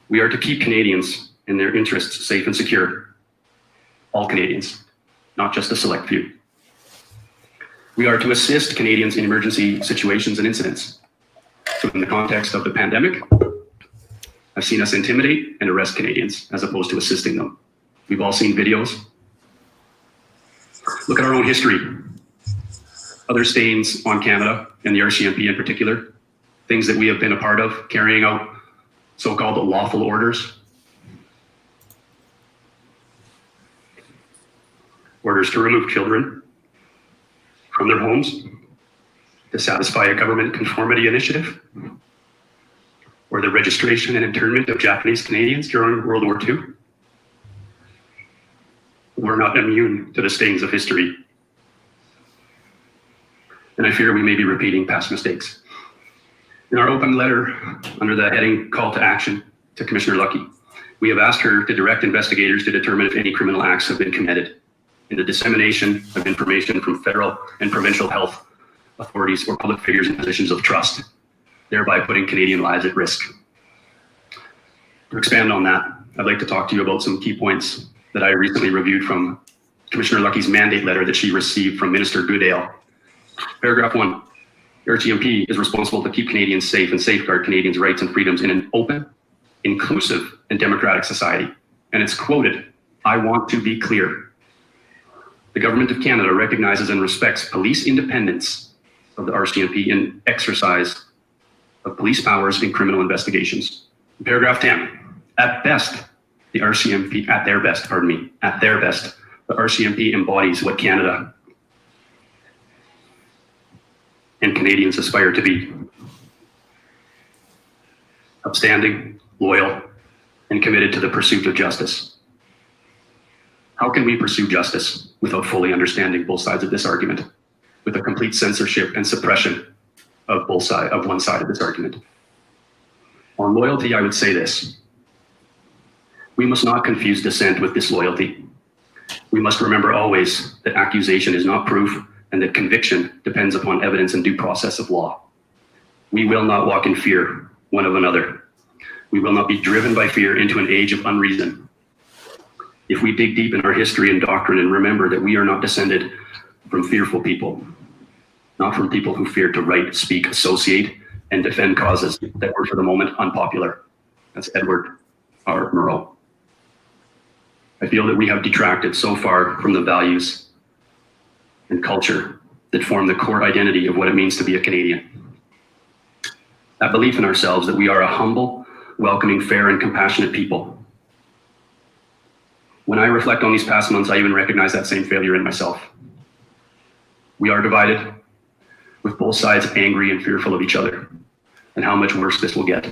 We are to keep Canadians and their interests safe and secure. All Canadians, not just a select few. We are to assist Canadians in emergency situations and incidents. So in the context of the pandemic, I've seen us intimidate and arrest Canadians as opposed to assisting them. We've all seen videos. Look at our own history. Other stains on Canada and the RCMP in particular, things that we have been a part of, carrying out so-called lawful orders. Orders to remove children from their homes to satisfy a government conformity initiative, or the registration and internment of Japanese Canadians during World War II. We're not immune to the stains of history. and I fear we may be repeating past mistakes. In our open letter under the heading Call to Action to Commissioner Lucky, we have asked her to direct investigators to determine if any criminal acts have been committed in the dissemination of information from federal and provincial health authorities or public figures in positions of trust, thereby putting Canadian lives at risk. To expand on that, I'd like to talk to you about some key points that I recently reviewed from Commissioner Lucky's mandate letter that she received from Minister Goodale. Paragraph 1, the RCMP is responsible to keep Canadians safe and safeguard Canadians' rights and freedoms in an open, inclusive, and democratic society. And it's quoted, "I want to be clear. The Government of Canada recognizes and respects police independence of the RCMP in exercise of police powers in criminal investigations." In paragraph 10, at best, the RCMP, at their best, the RCMP embodies what Canada and Canadians aspire to be: upstanding, loyal, and committed to the pursuit of justice. How can we pursue justice without fully understanding both sides of this argument, with a complete censorship and suppression of one side of this argument? On loyalty, I would say this: we must not confuse dissent with disloyalty. We must remember always that accusation is not proof and that conviction depends upon evidence and due process of law. We will not walk in fear one of another. We will not be driven by fear into an age of unreason. If we dig deep in our history and doctrine and remember that we are not descended from fearful people, not from people who fear to write, speak, associate, and defend causes that were for the moment unpopular. That's Edward R. Murrow. I feel that we have detracted so far from the values and culture that form the core identity of what it means to be a Canadian. That belief in ourselves that we are a humble, welcoming, fair, and compassionate people. When I reflect on these past months, I even recognize that same failure in myself. We are divided, with both sides angry and fearful of each other, and how much worse this will get.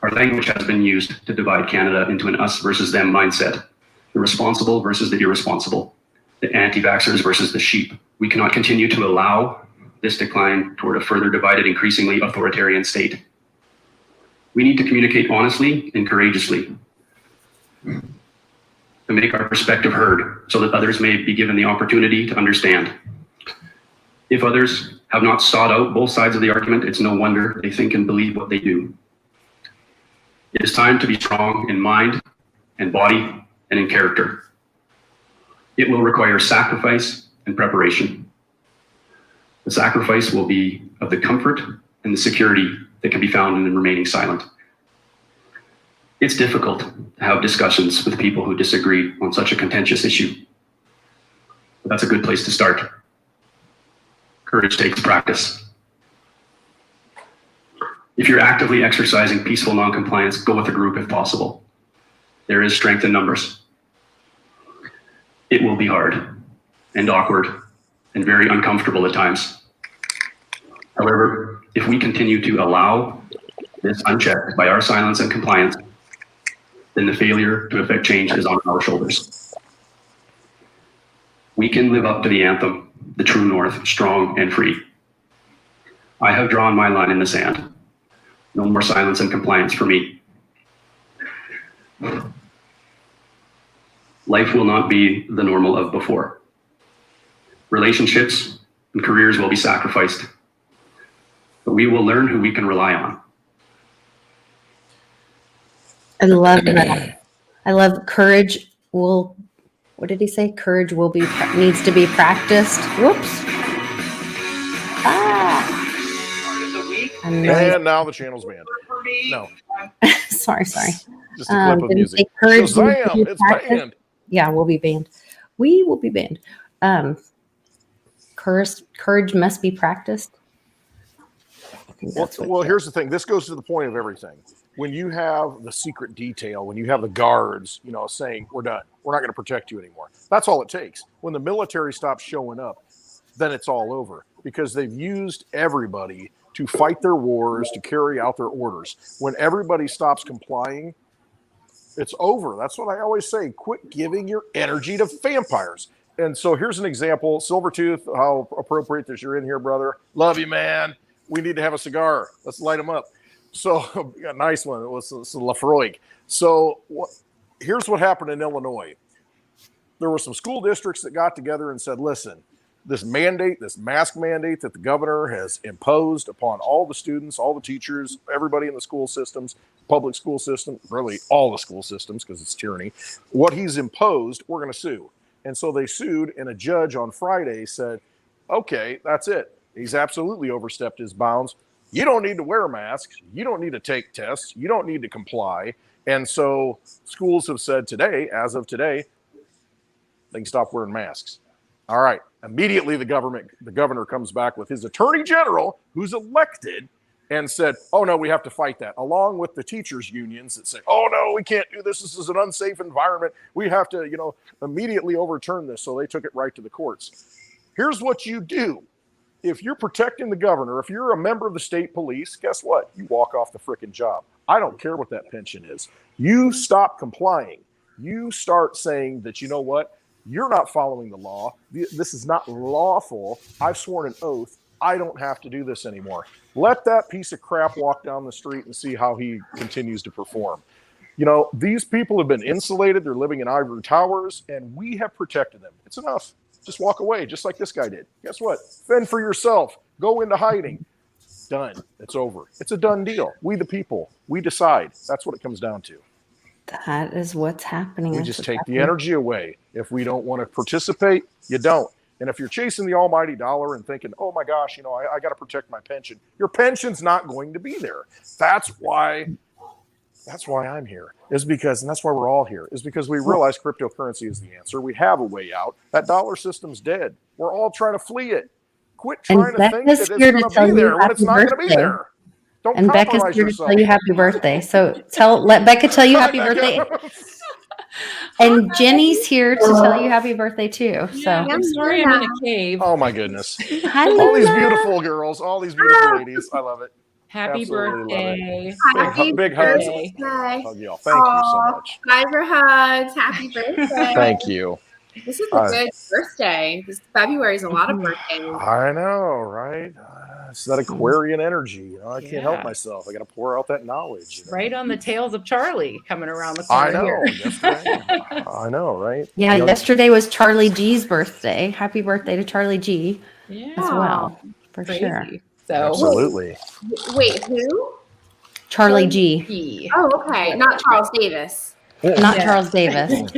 Our language has been used to divide Canada into an us versus them mindset, the responsible versus the irresponsible, the anti-vaxxers versus the sheep. We cannot continue to allow this decline toward a further divided, increasingly authoritarian state. We need to communicate honestly and courageously to make our perspective heard so that others may be given the opportunity to understand. If others have not sought out both sides of the argument, it's no wonder they think and believe what they do. It is time to be strong in mind and body and in character. It will require sacrifice and preparation. The sacrifice will be of the comfort and the security that can be found in remaining silent. It's difficult to have discussions with people who disagree on such a contentious issue, but that's a good place to start. Courage takes practice. If you're actively exercising peaceful non-compliance, go with a group if possible. There is strength in numbers. It will be hard and awkward and very uncomfortable at times. However, if we continue to allow this unchecked by our silence and compliance, then the failure to effect change is on our shoulders. We can live up to the anthem, the true north, strong and free. I have drawn my line in the sand. No more silence and compliance for me. Life will not be the normal of before. Relationships and careers will be sacrificed, but we will learn who we can rely on. I love that. I love courage will, what did he say? Courage will be, needs to be practiced. Whoops. And now the channel's banned. No. sorry. Just a clip of music. Courage Shazam! It's banned. Yeah, we'll be banned. We will be banned. Courage must be practiced. Well, here's the thing. This goes to the point of everything. When you have the secret detail, when you have the guards, saying, we're done, we're not going to protect you anymore. That's all it takes. When the military stops showing up, then it's all over, because they've used everybody to fight their wars, to carry out their orders. When everybody stops complying, it's over. That's what I always say. Quit giving your energy to vampires. And so here's an example. Silvertooth, how appropriate that you're in here, brother. Love you, man. We need to have a cigar. Let's light them up. So a nice one. It was Lafroig. So here's what happened in Illinois. There were some school districts that got together and said, listen, this mandate, this mask mandate that the governor has imposed upon all the students, all the teachers, everybody in the school systems, public school system, really all the school systems, because it's tyranny. What he's imposed, we're going to sue. And so they sued, and a judge on Friday said, okay, that's it. He's absolutely overstepped his bounds. You don't need to wear masks. You don't need to take tests. You don't need to comply. And so schools have said today, as of today, they can stop wearing masks. All right. Immediately, the governor comes back with his attorney general, who's elected, and said, oh, no, we have to fight that, along with the teachers' unions that say, oh, no, we can't do this. This is an unsafe environment. We have to, immediately overturn this. So they took it right to the courts. Here's what you do. If you're protecting the governor, if you're a member of the state police, guess what? You walk off the freaking job. I don't care what that pension is. You stop complying. You start saying that, you know what? You're not following the law. This is not lawful. I've sworn an oath. I don't have to do this anymore. Let that piece of crap walk down the street and see how he continues to perform. These people have been insulated. They're living in ivory towers, and we have protected them. It's enough. Just walk away, just like this guy did. Guess what? Fend for yourself. Go into hiding. Done. It's over. It's a done deal. We, the people, we decide. That's what it comes down to. That is what's happening. We just take the energy away. If we don't want to participate, you don't. And if you're chasing the almighty dollar and thinking, oh my gosh, I got to protect my pension, your pension's not going to be there. That's why I'm here, and that's why we're all here, is because we realize cryptocurrency is the answer. We have a way out. That dollar system's dead. We're all trying to flee it. Quit trying to think that it's going to be there when it's not going to be there. Don't and Becca's here to tell you happy birthday. So let Becca tell you happy birthday. And Jenny's here to tell you happy birthday too. So I'm sorry I'm in a cave. Oh my goodness. Hi, all these beautiful girls, all these beautiful ladies. I love it. Happy Absolutely birthday. Big hugs. Hug y'all. Thank you so much. Guys for hugs. Happy birthday. Thank you. This is a good birthday. February is a lot of birthdays. I know, right? It's that Aquarian energy. I can't help myself. I got to pour out that knowledge. Right on the tails of Charlie coming around the corner. I know. Here. That's right. I know, right? Yeah, yesterday was Charlie G's birthday. Happy birthday to Charlie G as well, for sure. So absolutely. Wait, who? Charlie G. Oh, okay. Not Charles Davis. Not Charles Davis.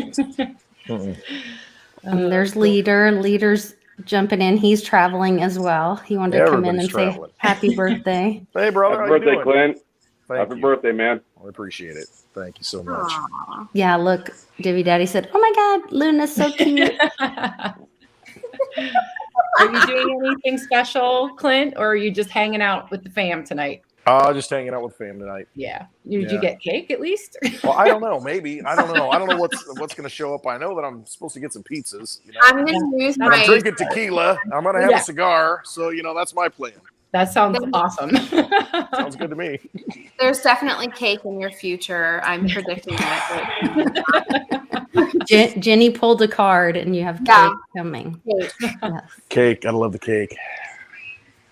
There's Leader's jumping in. He's traveling as well. He wanted to come in and say happy birthday. Hey, brother. Happy birthday, Clint. Happy birthday, man. I appreciate it. Thank you so much. Aww. Yeah, look, Divvy Daddy said, oh my God, Luna's so cute. Are you doing anything special, Clint, or are you just hanging out with the fam tonight? Just hanging out with fam tonight. Yeah. Did you get cake at least? Well, I don't know. Maybe. I don't know. I don't know what's going to show up. I know that I'm supposed to get some pizzas. I'm going to use I'm drinking tequila. I'm going to have a cigar. So, that's my plan. That sounds awesome. Sounds good to me. There's definitely cake in your future. I'm predicting that. Jenny pulled a card and you have cake coming. Cake. Yes. Cake. I love the cake.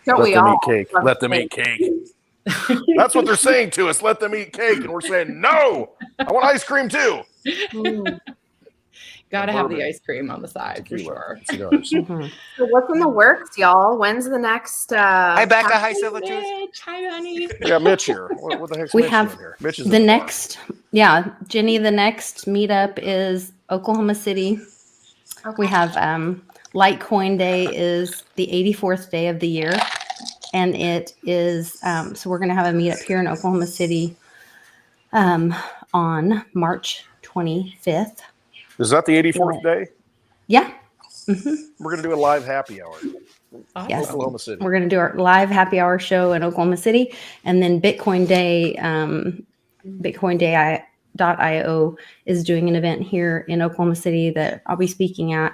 Don't Let we them all? eat cake. Let them eat cake. That's what they're saying to us. Let them eat cake. And we're saying, no, I want ice cream too. Gotta have the ice cream on the side for sure. So what's in the works, y'all? When's the next Hi Becca, hi Silvertooth. Hi honey. We got Mitch here. What the heck's We Mitch have doing here? Mitch is the next, Jenny, the next meetup is Oklahoma City. Okay. We have Litecoin Day is the 84th day of the year. And it is, so we're going to have a meetup here in Oklahoma City on March 25th. Is that the 84th day? Yeah. We're going to do a live happy hour. Yes. Oklahoma City. We're going to do our live happy hour show in Oklahoma City. And then Bitcoin Day, BitcoinDay.io is doing an event here in Oklahoma City that I'll be speaking at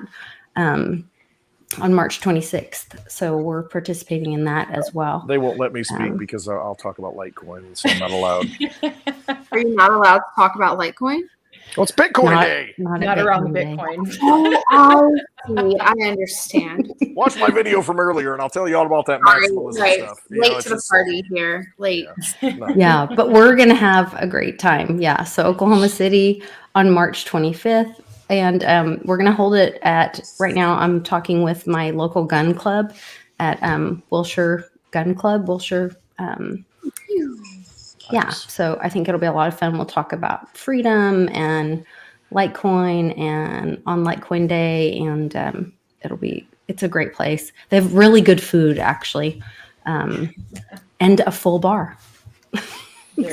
on March 26th. So we're participating in that as well. They won't let me speak because I'll talk about Litecoin, so I'm not allowed. Are you not allowed to talk about Litecoin? Well, it's Bitcoin Day. Not around Bitcoin. Oh, I understand. Watch my video from earlier, and I'll tell you all about that maximalism stuff. Late to the party here. Late. Yeah, but we're going to have a great time. Yeah. So Oklahoma City on March 25th. And we're going to hold it right now I'm talking with my local gun club at Wilshire Gun Club. Wilshire. Yeah. So I think it'll be a lot of fun. We'll talk about freedom and Litecoin and on Litecoin Day. And it's a great place. They have really good food, actually. And a full bar.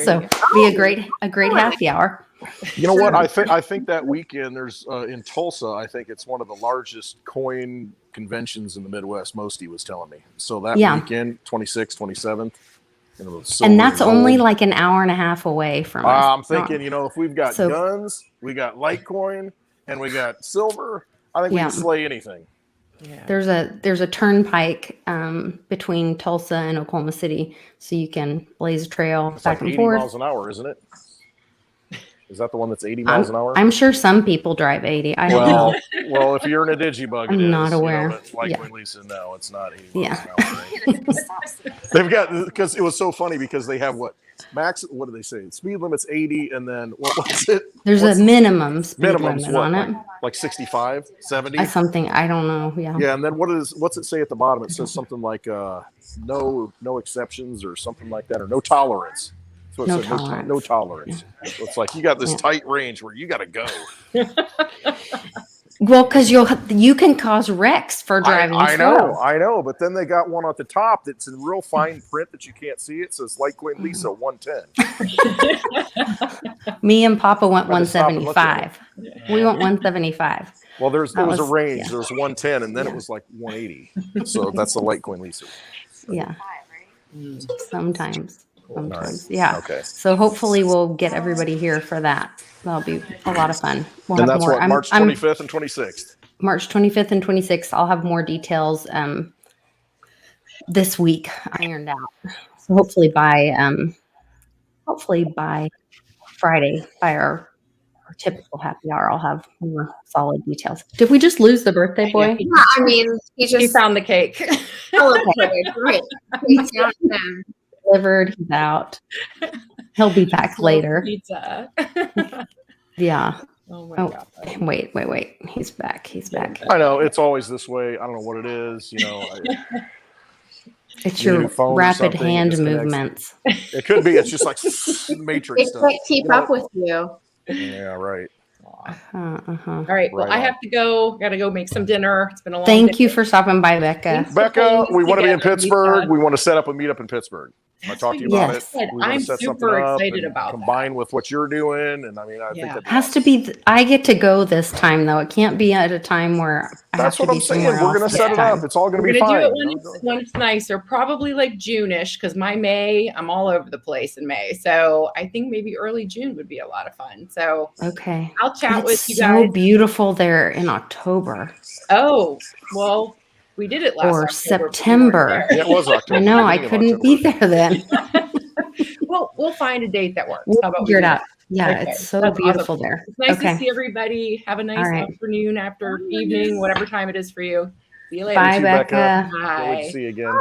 So be a great happy hour. You know what? I think that weekend there's in Tulsa. I think it's one of the largest coin conventions in the Midwest. Mosty was telling me. So that weekend, 26th, 27th, and that's only like an hour and a half away from us. I'm thinking, if we've got guns, we got Litecoin, and we got silver, I think we can slay anything. Yeah. There's a turnpike between Tulsa and Oklahoma City, so you can blaze a trail back and 80 forth. miles an hour, isn't it? Is that the one that's 80 miles an hour? I'm sure some people drive 80. I don't know. Well, if you're in a digibug, I'm not aware. But Litecoin Lisa, no, it's not 80 miles an hour. Right? They've got, because it was so funny because they have what do they say? Speed limit's 80, and then what's it? There's a minimum speed limit on it. Like 65, 70? Something, I don't know. Yeah. Yeah, and then what's it say at the bottom? It says something like no exceptions or something like that, or no tolerance. So it said no tolerance. So it's like you got this tight range where you got to go. Well, because you can cause wrecks for driving slow. I know. But then they got one at the top that's in real fine print that you can't see. It says Litecoin Lisa 110. Me and Papa went 175. We went 175. Well, there was a range. Yeah. There was 110, and then it was like 180. So that's the Litecoin Lisa. Yeah. Sometimes. Nice. Yeah. Okay. So hopefully we'll get everybody here for that. That'll be a lot of fun. We'll and have that's more. What, March 25th and 26th. March 25th and 26th. I'll have more details this week ironed out. So hopefully by Friday, by our typical happy hour, I'll have more solid details. Did we just lose the birthday boy? Yeah, I mean, he found the cake. Right. He's got them. Delivered. He's out. He'll be back later. Pizza. Yeah. Oh my God. Wait. He's back. I know it's always this way. I don't know what it is. It's your rapid hand movements. It could be. It's just like Matrix stuff. It can't keep up with you. Yeah, right. All right. Well, I have to go. Got to go make some dinner. It's been a long Thank you for stopping by, Becca. Becca, we want to be in Pittsburgh. We want to set up a meetup in Pittsburgh. I talked to you about it. I'm super excited about combine with what you're doing, and I mean, I think it has to be. I get to go this time though. It can't be at a time where that's what I'm saying. We're going to set it up. It's all going to be fine. We're going to do it when it's nicer, probably like June-ish, because I'm all over the place in May. So I think maybe early June would be a lot of fun. So okay, I'll chat with you guys. So beautiful there in October. Oh well. We did it last October, September. Yeah, it was October. I know. I couldn't be there then. Well, we'll find a date that works. We'll figure it out. Yeah, okay. It's so beautiful there. It's nice to see everybody. Have a nice afternoon, after evening, whatever time it is for you. See you later. Bye, Becca. Bye. See you again.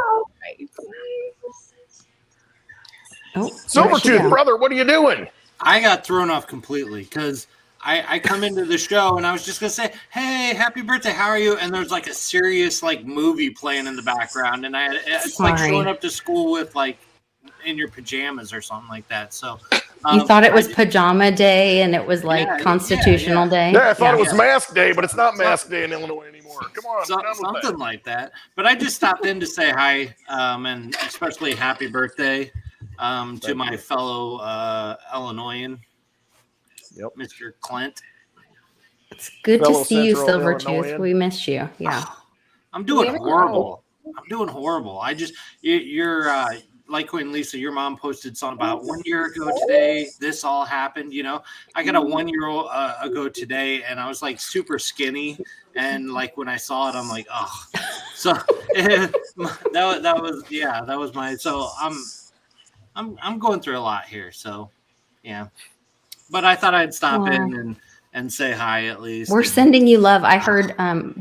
Oh, Silvertooth, brother, what are you doing? I got thrown off completely because I come into the show and I was just going to say, hey, happy birthday. How are you? And there's like a serious movie playing in the background. And it's like showing up to school with in your pajamas or something like that. So you thought it was pajama day and it was constitutional day. Yeah, I thought it was mask day, but it's not mask day in Illinois anymore. Come on. Something like that. But I just stopped in to say hi and especially happy birthday to my fellow Illinoisan. Yep. Mr. Clint. It's good to see you, Silvertooth. We miss you. Yeah. I'm doing horrible. I just, you're Litecoin Lisa, your mom posted something about 1 year ago today. This all happened, I got a 1 year ago today and I was super skinny. And when I saw it, I'm like, oh, so that was my, so I'm going through a lot here. So yeah. but I thought I'd stop in and say hi at least. We're sending you love. I heard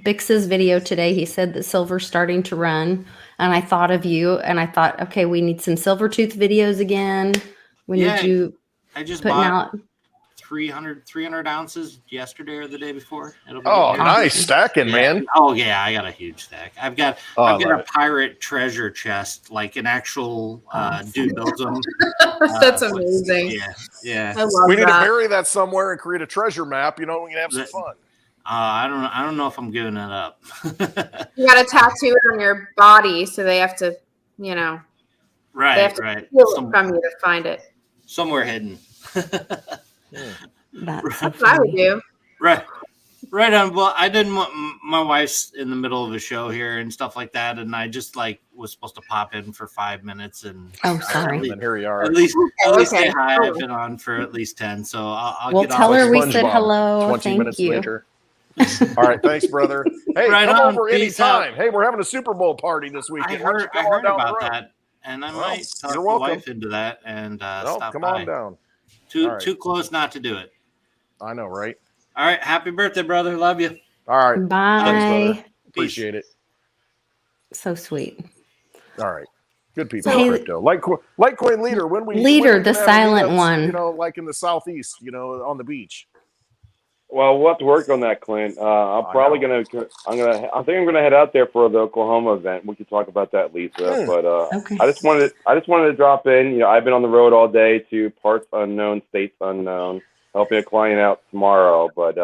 Bix's video today. He said that silver's starting to run, and I thought of you, and I thought, okay, we need some Silvertooth videos again. We need you. I just putting bought out 300 ounces yesterday or the day before. It'll be nice stacking, man. Oh yeah, I got a huge stack. I've got a pirate treasure chest, like an actual dude builds them. That's amazing. Yeah. I love We need that. to bury that somewhere and create a treasure map. We can have some fun. I don't know if I'm giving it up. You got to tattoo it on your body, so they have to, right, they have to right. steal it from you to find it. Somewhere hidden. That's what I would do. Right on. Well, I didn't want my wife's in the middle of a show here and stuff like that, and I just was supposed to pop in for 5 minutes and. Oh, sorry. And here we are. At least say hi. I've been on for at least 10, so I'll Well, get tell off. her we said hello. 20 Thank minutes you. later. All right, thanks, brother. Hey, Right come on. over Peace anytime. out. Hey, we're having a Super Bowl party this I weekend. Why don't you heard, come I on heard down the about road? that, and I Well, might talk you're the welcome. wife into that and stop come by. on down. Too close not to do it. I know, right? All right, happy birthday, brother. Love you. All right. Bye. Thanks, brother. Appreciate it. So sweet. All right. Good people Hey, in crypto. Litecoin leader. When we Leader, can the have silent meetups, one. like in the southeast, on the beach. Well, we'll have to work on that, Clint. I'm think I'm gonna head out there for the Oklahoma event. We could talk about that, Lisa. But Okay. I just wanted to drop in. I've been on the road all day to parts unknown, states unknown, helping a client out tomorrow. But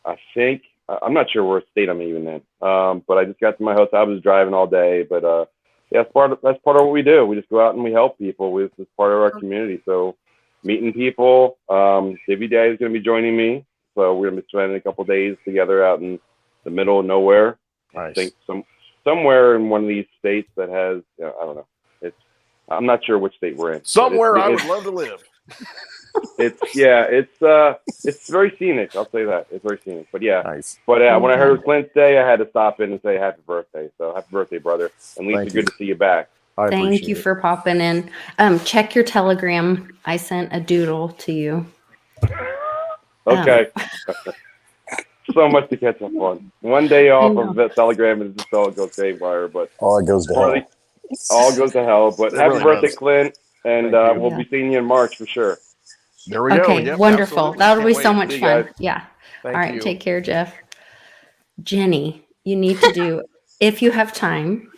I think I'm not sure where state I'm even in. But I just got to my hotel. I was driving all day. But that's part of what we do. We just go out and we help people. This is part of our community. So meeting people. Divvy Day is going to be joining me. So we're going to be spending a couple of days together out in the middle of nowhere. Nice. I think somewhere in one of these states that has, I don't know. I'm not sure which state we're in. Somewhere I would love to live. It's very scenic. I'll say that. It's very scenic. But yeah. Nice. But when I heard it was Clint's day, I had to stop in and say happy birthday. So happy birthday, brother. And Lisa, good to see you back. Thank you for popping in. Check your Telegram. I sent a doodle to you. Okay. So much to catch up on. One day off of the Telegram is just all goes haywire, but all goes to hell. All goes to hell. But happy really birthday, does. Clint, and we'll be seeing you in March for sure. There we go. Okay, Yep, wonderful. absolutely. That'll be Can't so wait. much See you fun. guys. Yeah. Thank All right. you. Take care, Jeff. Jenny, you need to do, if you have time,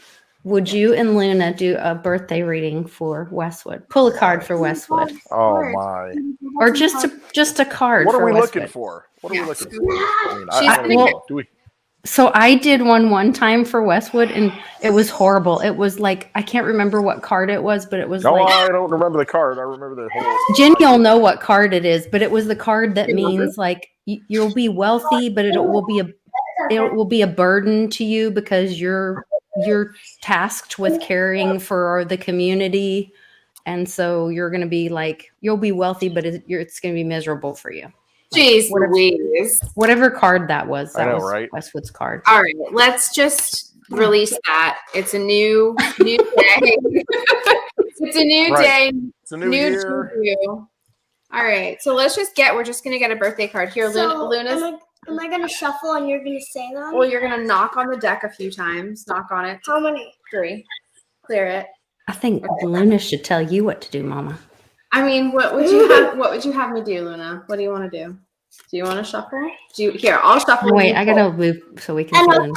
would you and Luna do a birthday reading for Westwood? Pull a card for Westwood. Oh my! Or just a card. What are for we Westwood. looking for? What are we looking for? I don't well, know. Do we? So I did one time for Westwood, and it was horrible. It was like, I can't remember what card it was, but it was No, like, I don't remember the card. I remember the whole. Jenny will know what card it is, but it was the card that means like you'll be wealthy, but it will be a burden to you because you're tasked with caring for the community, and so you're going to be like, you'll be wealthy, but it's going to be miserable for you. Jeez Louise. Whatever card that was, I know, was right? Westwood's card. All right, let's just release that. It's a new day. It's a new day. It's a new year. You. All right, so we're just gonna get a birthday card here. Luna's. Am I gonna shuffle and you're gonna say them? Well, you're gonna knock on the deck a few times. Knock on it. How many? 3. Clear it. I think Luna should tell you what to do, Mama. I mean, what would you have me do, Luna? What do you want to do? Do you want to shuffle? Here, I'll shuffle. Wait, I gotta move so we can.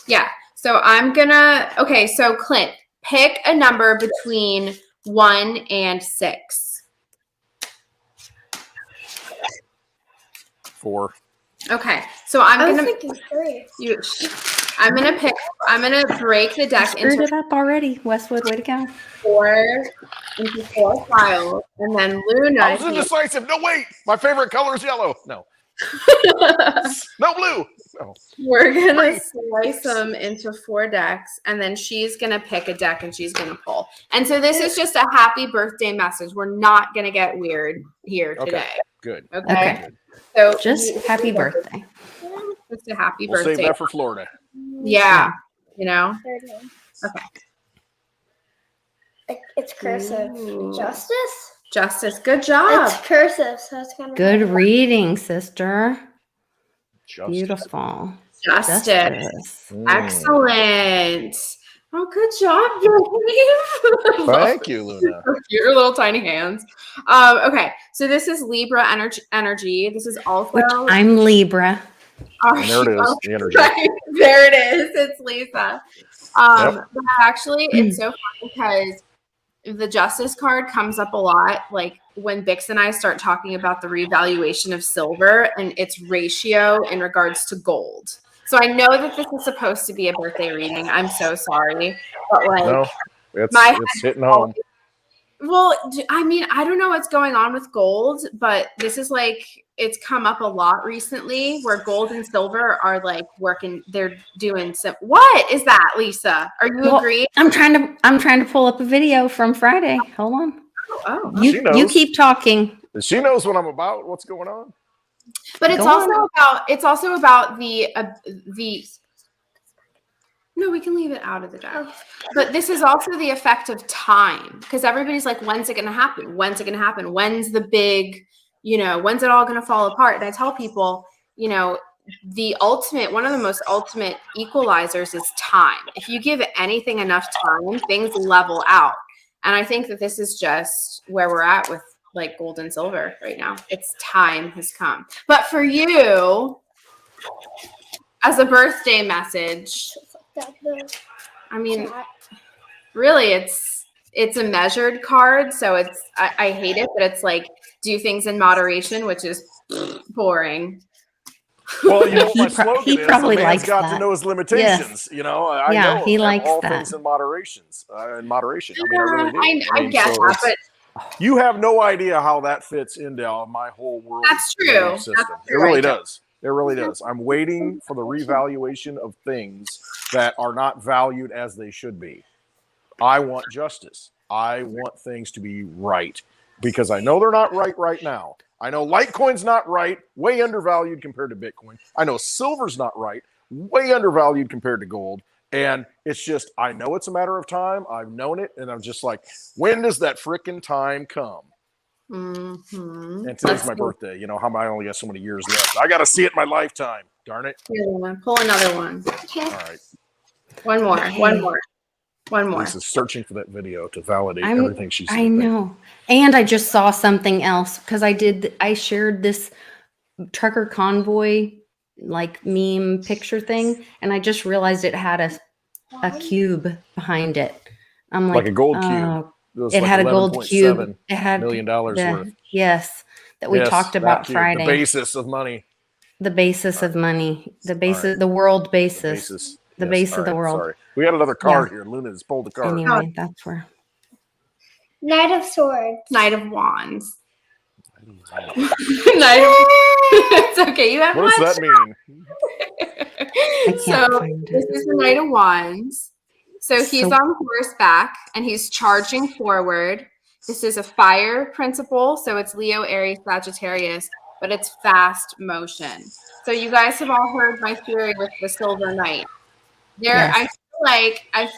Yeah. So I'm gonna. Okay. So Clint, pick a number between 1 and 6. 4. Okay. So I'm gonna. thinking 3. I'm gonna break the deck Screwed into it up already. Westwood, way to go. 4 files, and then Luna. I was indecisive. No, wait. My favorite color is yellow. No. No blue. No. We're gonna slice them into 4 decks, and then she's gonna pick a deck and she's gonna pull. And so this is just a happy birthday message. We're not gonna get weird here today. Good. Okay. So Just happy birthday. Just a happy We'll birthday. save that for Florida. Yeah. You know. Third one. Okay. It's cursive. Ooh. Justice? Justice, good job. It's cursive, so it's kind of Good reading, sister. Justice. Beautiful. Justice. Mm. Excellent. Oh, good job, Dave. Thank you, Luna. Your little tiny hands. Okay, so this is Libra energy. This is also Which I'm Libra. And there it is, the energy. Right, there it is. It's Lisa. Yep. But actually, it's so fun because the Justice card comes up a lot. Like when Bix and I start talking about the revaluation of silver and its ratio in regards to gold. So I know that this is supposed to be a birthday reading. I'm so sorry, but like, No, it's hitting home. well, I mean, I don't know what's going on with gold, but this is like, it's come up a lot recently where gold and silver are like working. They're doing some. What is that, Lisa? Are you agreeing? I'm trying to pull up a video from Friday. Hold on. Oh, She knows. You keep talking. She knows what I'm about. What's going on? but it's also about the. No, we can leave it out of the deck. But this is also the effect of time because everybody's like, when's it going to happen? When's it going to happen? When's the big, when's it all going to fall apart? And I tell people, one of the most ultimate equalizers is time. If you give anything enough time, things level out. And I think that this is just where we're at with like gold and silver right now. It's time has come. But for you, as a birthday message, I mean, really, it's a measured card. So I hate it, but it's like do things in moderation, which is boring. Well, my slogan he is probably a man's likes got that. to know his limitations. Yes. I Yeah, know he likes all that. things in moderation. I mean, I really do. I get that, but you have no idea how that fits into my whole world. That's true. System. That's It really does. It really does. I'm waiting for the revaluation of things that are not valued as they should be. I want justice. I want things to be right because I know they're not right now. I know Litecoin's not right, way undervalued compared to Bitcoin. I know silver's not right, way undervalued compared to gold. And it's just, I know it's a matter of time. I've known it. And I'm just like, when does that frickin' time come? Mm-hmm. And today's my birthday. How I only got so many years left. I got to see it in my lifetime. Darn it. Pull another one. All right. One more. Lisa's searching for that video to validate everything she said. I know. And I just saw something else because I shared this trucker convoy like meme picture thing. And I just realized it had a cube behind it. I'm like a gold cube. It had a gold cube. It had $1 million worth. Yes, that we talked about Friday. The basis of money. The basis of money. The basis, the world basis. The base of the world. Sorry. We got another card here. Luna has pulled the card. Anyway, that's where. Knight of Swords. Knight of Wands. It's okay. You have what does that mean? This is the Knight of Wands. So he's on horseback and he's charging forward. This is a fire principle. So it's Leo, Aries, Sagittarius, but it's fast motion. So you guys have all heard my theory with the Silver Knight. I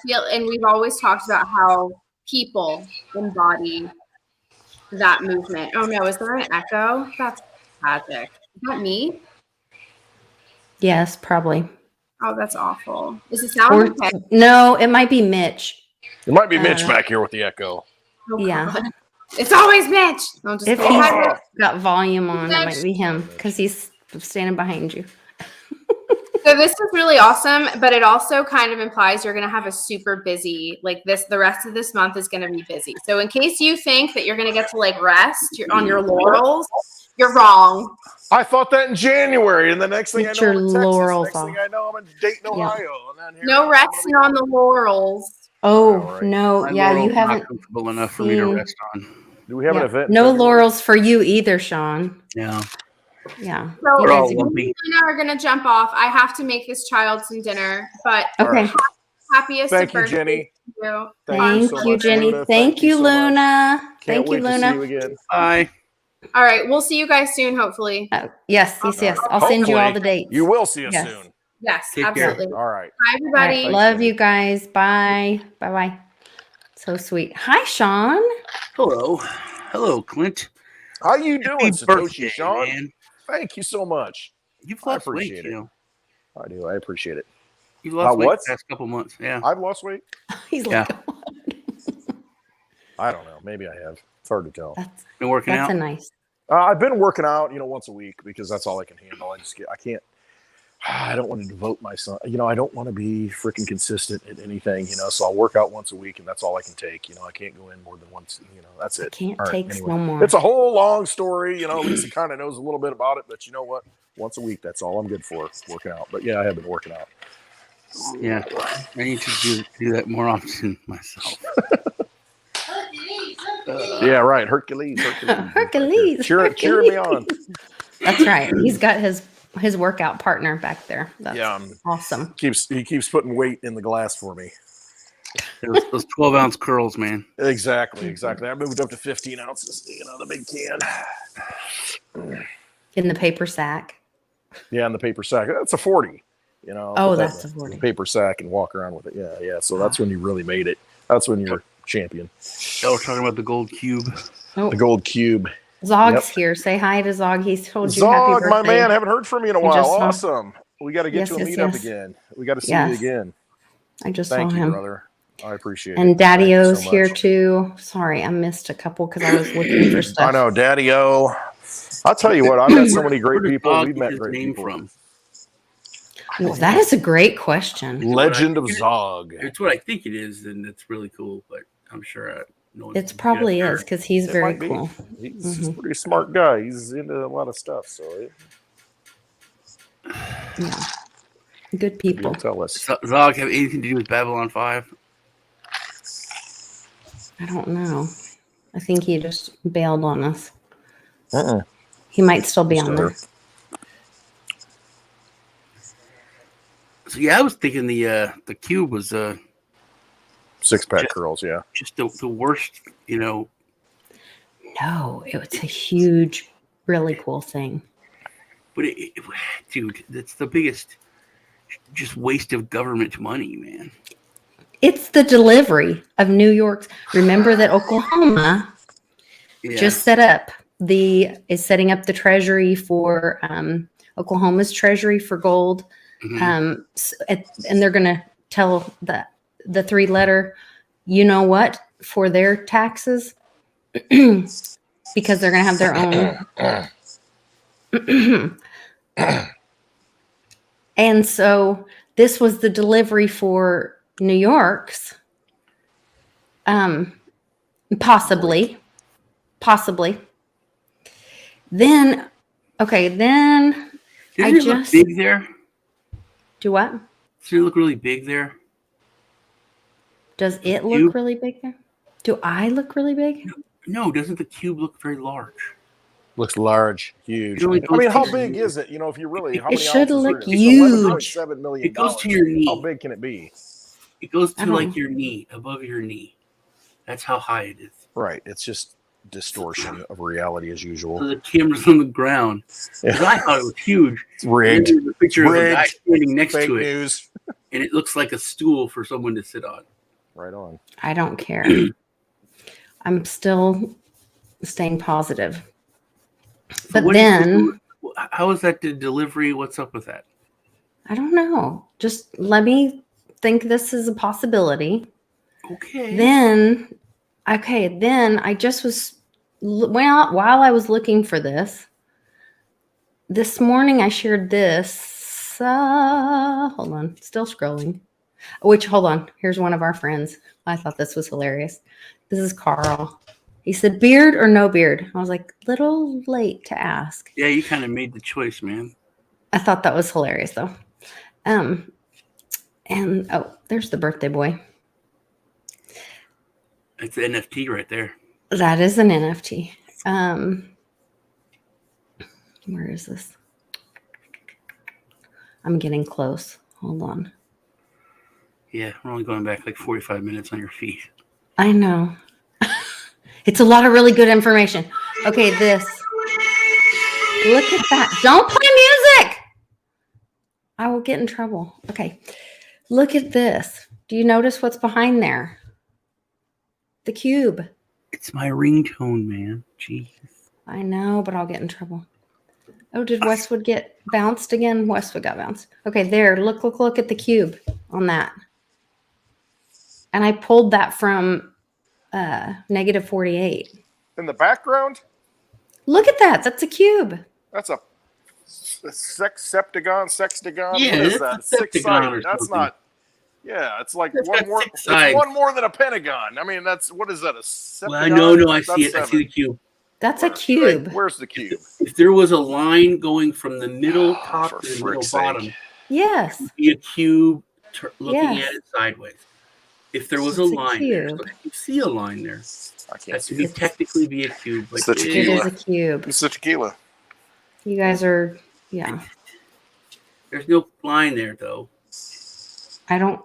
feel, and we've always talked about how people embody that movement. Oh no, is there an echo? That's tragic. Is that me? Yes, probably. Oh, that's awful. Is it sound okay? No, it might be Mitch. It might be Mitch back here with the echo. Oh, yeah. God. It's always Mitch. If he's got volume on, it might be him because he's standing behind you. So this is really awesome, but it also kind of implies you're going to have a super busy, the rest of this month is going to be busy. So in case you think that you're going to get to rest on your laurels, you're wrong. I thought that in January, and the next thing I know, I'm in Texas. Next thing I know, I'm in Dayton, Ohio. And then no resting on the laurels. Oh, no. Yeah, you haven't. Not comfortable enough for me to rest on. Do we have an event? No laurels for you either, Sean. Yeah. Yeah. So We're all we lumpy. are going to jump off. I have to make this child some dinner, but okay. Happiest Thank you, birthday Jenny. to you. Thank you, Jenny. Thank you, Luna. Thank you, Luna. See you again. Bye. All right, we'll see you guys soon, hopefully. Yes. I'll send you all the dates. You will see us soon. Yes, Take absolutely. All right. Hi, everybody. Love you guys. Bye. Bye. So sweet. Hi, Sean. Hello. Hello, Clint. How you doing, Happy Satoshi birthday, Sean? man. Thank you so much. You've I lost weight, appreciate you it. know. I do. I appreciate it. You've lost weight what? the past couple months. Yeah. I've lost weight. He's Yeah. like, I don't know. Maybe I have. It's hard to tell. Been working that's out? a nice. I've been working out, once a week because that's all I can handle. I can't. I don't want to devote myself. I don't want to be freaking consistent at anything. So I'll work out once a week, and that's all I can take. I can't go in more than once. That's it. Can't All right, take anyway. no more. It's a whole long story. Lisa kind of knows a little bit about it, but you know what? Once a week, that's all I'm good for, working out. But yeah, I have been working out. Yeah. I need to do that more often myself. Yeah, right. Hercules. Hercules. Cheering me on. That's right. He's got his workout partner back there. That's awesome. He keeps putting weight in the glass for me. Those 12-ounce curls, man. Exactly. I moved up to 15 ounces. The big can. In the paper sack. Yeah, in the paper sack. That's a 40. Oh, that's a 40. Paper sack and walk around with it. Yeah. So that's when you really made it. That's when you're champion. Oh, we're talking about the gold cube. Oh. The gold cube. Zog's here. Say hi to Zog. He's told you happy Zog, birthday. my man, haven't heard from you in a I while. just saw- Awesome. We got to get to a meetup again. We got to see you again. I just Thank saw you, him. brother. I appreciate it. And Daddy Thank you O's so here much. too. Sorry, I missed a couple because I was looking for stuff. I know, Daddy O. I'll tell you what, I've met so many great people. We've met great name people. from? Well, that is a great question. Legend of Zog. It's what I think it is, and it's really cool. But I'm sure no one's It's probably is because he's very might be. cool. He's a pretty smart guy. He's into a lot of stuff. So Yeah. Good people. He'll tell us. Zog have anything to do with Babylon 5? I don't know. I think he just bailed on us. Uh-uh. He might still be on there. So yeah, I was thinking the cube was six-pack curls. Yeah, just the worst. No, it was a huge, really cool thing. But dude, that's the biggest just waste of government money, man. It's the delivery of New York's. Remember that Oklahoma just setting up the treasury for Oklahoma's treasury for gold. And they're going to tell the 3-letter, you know what, for their taxes, because they're going to have their own. And so this was the delivery for New York's. Possibly. Then, then Does it look big there? Do what? Does it look really big there? Does it look really big there? Do I look really big? No, doesn't the cube look very large? Looks large, huge. I mean, how big is it? If you really, how it many should ounces look are in it? huge. $11.7 million. It goes to your knee. How big can it be? It goes to like your knee, above your knee. That's how high it is. Right. It's just distortion of reality as usual. So the camera's on the ground. Yeah. I thought it was huge. It's rigged. And there's a picture of a guy Rigged. standing next Fake to it, news. and it looks like a stool for someone to sit on. Right on. I don't care. I'm still staying positive. So But then, how is that the delivery? What's up with that? I don't know. Just let me think this is a possibility. Okay. Then I just was, while I was looking for this morning I shared this. Hold on, still scrolling. Hold on. Here's one of our friends. I thought this was hilarious. This is Carl. He said, beard or no beard? I was like, little late to ask. Yeah, you kind of made the choice, man. I thought that was hilarious, though. And there's the birthday boy. It's an NFT right there. That is an NFT. Where is this? I'm getting close. Hold on. Yeah, we're only going back like 45 minutes on your feed. I know. It's a lot of really good information. Okay, this. Look at that. Don't play music. I will get in trouble. Okay. Look at this. Do you notice what's behind there? The cube. It's my ringtone, man. Jeez. I know, but I'll get in trouble. Oh, did Westwood get bounced again? Westwood got bounced. Okay, there. Look at the cube on that. And I pulled that from negative 48. In the background? Look at that. That's a cube. That's a sextagon. Yeah, What is that's that? a sextagon or That's something. not. Yeah, it's like That's one got more. 6 It's sides. one more than a pentagon. I mean, that's what is that? A septagon? Well, no, I That's see it. I 7. see the cube. That's a cube. Where's the cube? If there was a line going from the middle top to the middle frick's sake. bottom, Yes. it would be a cube looking Yes. at it sideways. If there was a It's a line there, so cube. you see a line there. I can't That see could it. technically be a cube, but It's the It tequila. is a cube. It's the tequila. You guys are, yeah. there's no line there though.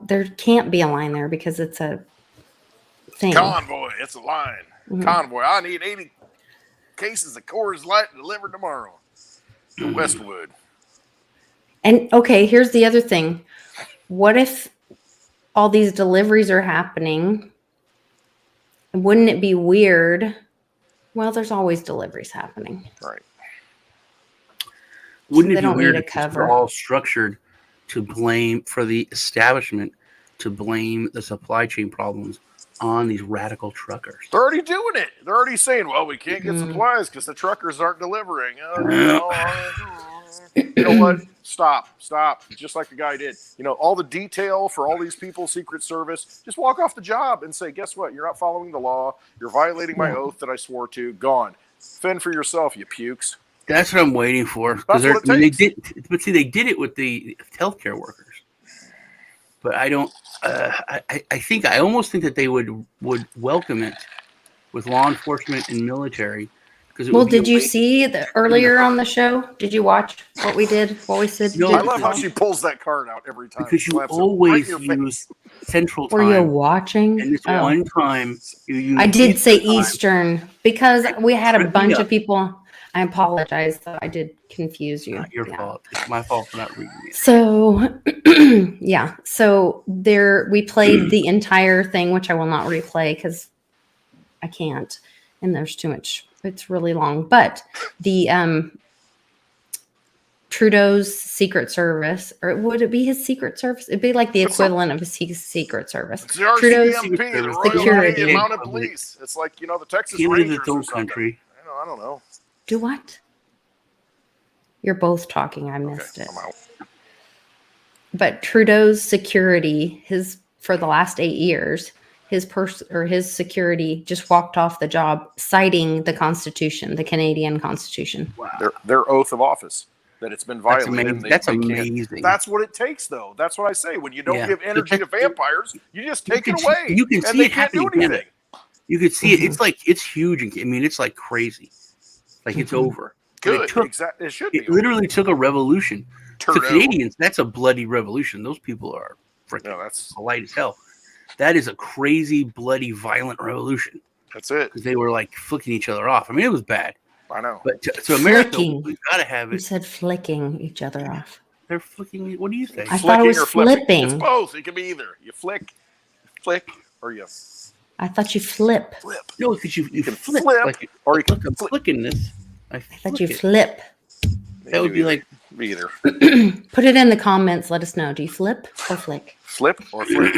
There can't be a line there because it's a thing. Convoy. It's a line. Mhm. Convoy. I need 80 cases of Coors Light delivered tomorrow to Westwood. And okay, here's the other thing. What if all these deliveries are happening? Wouldn't it be weird? Well, there's always deliveries happening. Right. Wouldn't They it be don't need weird a if it's cover. all structured to blame for the establishment to blame the supply chain problems on these radical truckers? They're already doing it. They're already saying, well, we can't get supplies because the truckers aren't delivering. You know what? Stop. Just like the guy did. You know, all the detail for all these people, Secret Service, just walk off the job and say, guess what? You're not following the law. You're violating my oath that I swore to. Gone. Fend for yourself, you pukes. That's what I'm waiting for. That's what it they takes. did, but see, they did it with the healthcare workers. But I don't. I almost think that they would welcome it with law enforcement and military. Well, did you see earlier on the show? Did you watch what we did? What we said? No, I love how she pulls that card out every time. Because you Slaps it always right in your use Central Were Time. you watching? And this one time you used I did say Eastern Time. Eastern because we had a Trip me bunch up. of people. I apologize, though. I did confuse you. Not your fault. It's my fault for not reading it. So, yeah. So we played the entire thing, which I will not replay because I can't, and there's too much. It's really long. But the Trudeau's Secret Service, or would it be his Secret Service? It'd be like the equivalent of his Secret Service. It's the Trudeau's RCMP, the Royal Security. Canadian Mounted Police. It's like, the Texas Can't believe Rangers its or own something. country. I don't know. Do what? You're both talking. I missed it. I'm out. But Trudeau's security, for the last 8 years, his security just walked off the job, citing the Constitution, the Canadian Constitution. Wow. Their oath of office, that it's been violated. amazing. and That's they can't- amazing. That's what it takes, though. That's what I say. When you don't Yeah. give energy to vampires, you just take it can- away. you can and see they it can't do happening, anything. You could see it. It's huge. I mean, it's like crazy. Like it's over. But Good. It, took, Exactly. It should be. it literally took a revolution. To Trudeau. Canadians, that's a bloody revolution. Those people are freaking polite as hell. That is a crazy, bloody, violent revolution. That's it. Because they were like flicking each other off. I mean, it was bad. I know. But to America, Flicking. we've got to have You it. said flicking each other off. They're flicking. What do you think? I thought it was or flipping. flipping. It's both. It can be either. You flick, or you I thought you flip. flip. No, because you can flip, flip, like, or you look, can I'm flip. flicking this. I thought you flick it. flip. That would be like either. Put it in the comments. Let us know. Do you flip or flick? Flip or flip.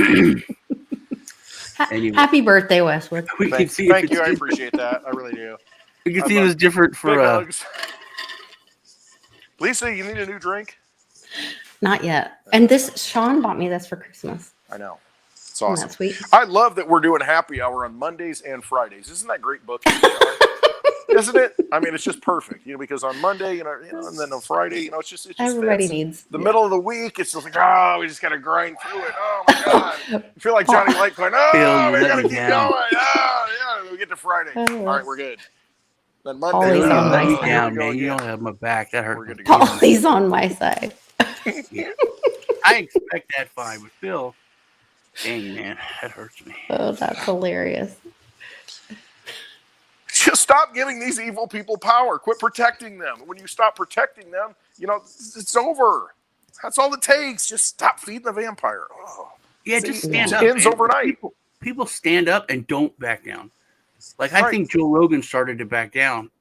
Anyway. Happy birthday, Westwood. we can Thank, see if thank it's you. I different. appreciate that. I really do. We can I see it love- was different for Big hugs. Lisa, you need a new drink? Not yet. And Sean bought me this for Christmas. I know. It's Isn't awesome. that sweet? I love that we're doing happy hour on Mondays and Fridays. Isn't that great booking? Isn't it? I mean, it's just perfect, because on Monday, and then on Friday, it's just Everybody fits. needs The middle of the week, it's just like, we just got to grind through it. Oh my God. You feel like Johnny Litecoin. Phil, We you got to let me keep down. going. We get to Friday. Oh. All right, we're good. Then Paulie's Monday, on my Let me side. down, Here we go man. You again. don't have my back. That We're hurt. good to go. Paulie's on my side. I expect that fine with Phil. Dang, man, that hurts me. Oh, that's hilarious. Just stop giving these evil people power. Quit protecting them. When you stop protecting them, it's over. That's all it takes. Just stop feeding the vampire. Oh. Yeah, See, just stand it up. ends man. overnight. People stand up and don't back down. Like I think Joe Rogan started to back down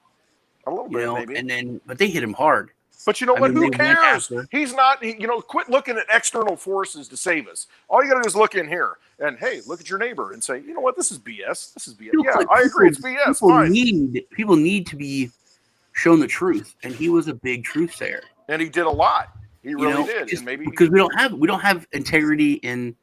a little bit, maybe, but they hit him hard. But you know what? Who cares? He's not. Quit looking at external forces to save us. All you got to do is look in here and hey, look at your neighbor and say, you know what? This is BS. This is BS. Yeah, I agree. It's BS. People need to be shown the truth, and he was a big truth sayer. And he did a lot. He really did. And maybe because we don't have integrity in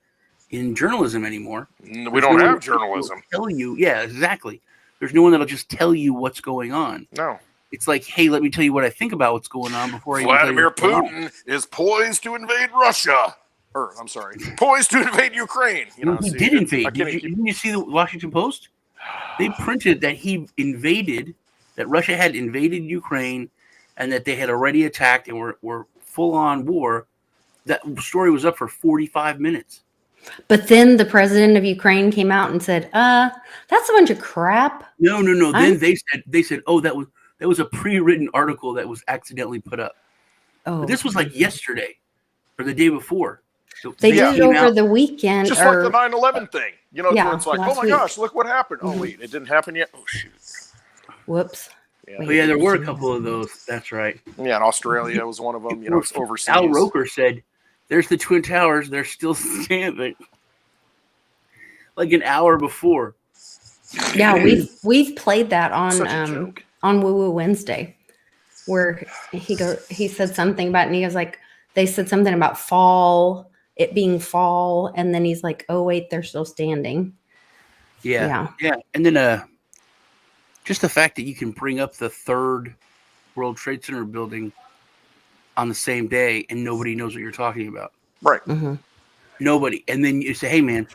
journalism anymore. We don't have journalism. Tell you, yeah, exactly. There's no one that'll just tell you what's going on. No. It's like, hey, let me tell you what I think about what's going on before Vladimir Putin is poised to invade Russia. Poised to invade Ukraine. He did invade. Didn't you see the Washington Post? They printed that he invaded, that Russia had invaded Ukraine, and that they had already attacked and were full on war. That story was up for 45 minutes. But then the president of Ukraine came out and said, that's a bunch of crap. No. Then they said, oh, that was a pre-written article that was accidentally put up. Oh, but this was like yesterday or the day before. So they did it over the weekend. Just like the 9/11 thing. Where it's like, oh my gosh, look what happened. Mm-hmm. Oh, wait, it didn't happen yet? Oh, shoot. Whoops. Yeah, there were a couple of those. That's right. Yeah, and Australia was one of them. It's overseas. Al Roker said, there's the Twin Towers. They're still standing. Like an hour before. Yeah, we've played that on Woo Woo Wednesday, where he said something about, and he was like, they said something about it being fall, and then he's like, oh wait, they're still standing. Yeah. And then just the fact that you can bring up the third World Trade Center building on the same day and nobody knows what you're talking about. Right. Mm-hmm. Nobody. And then you say, hey man,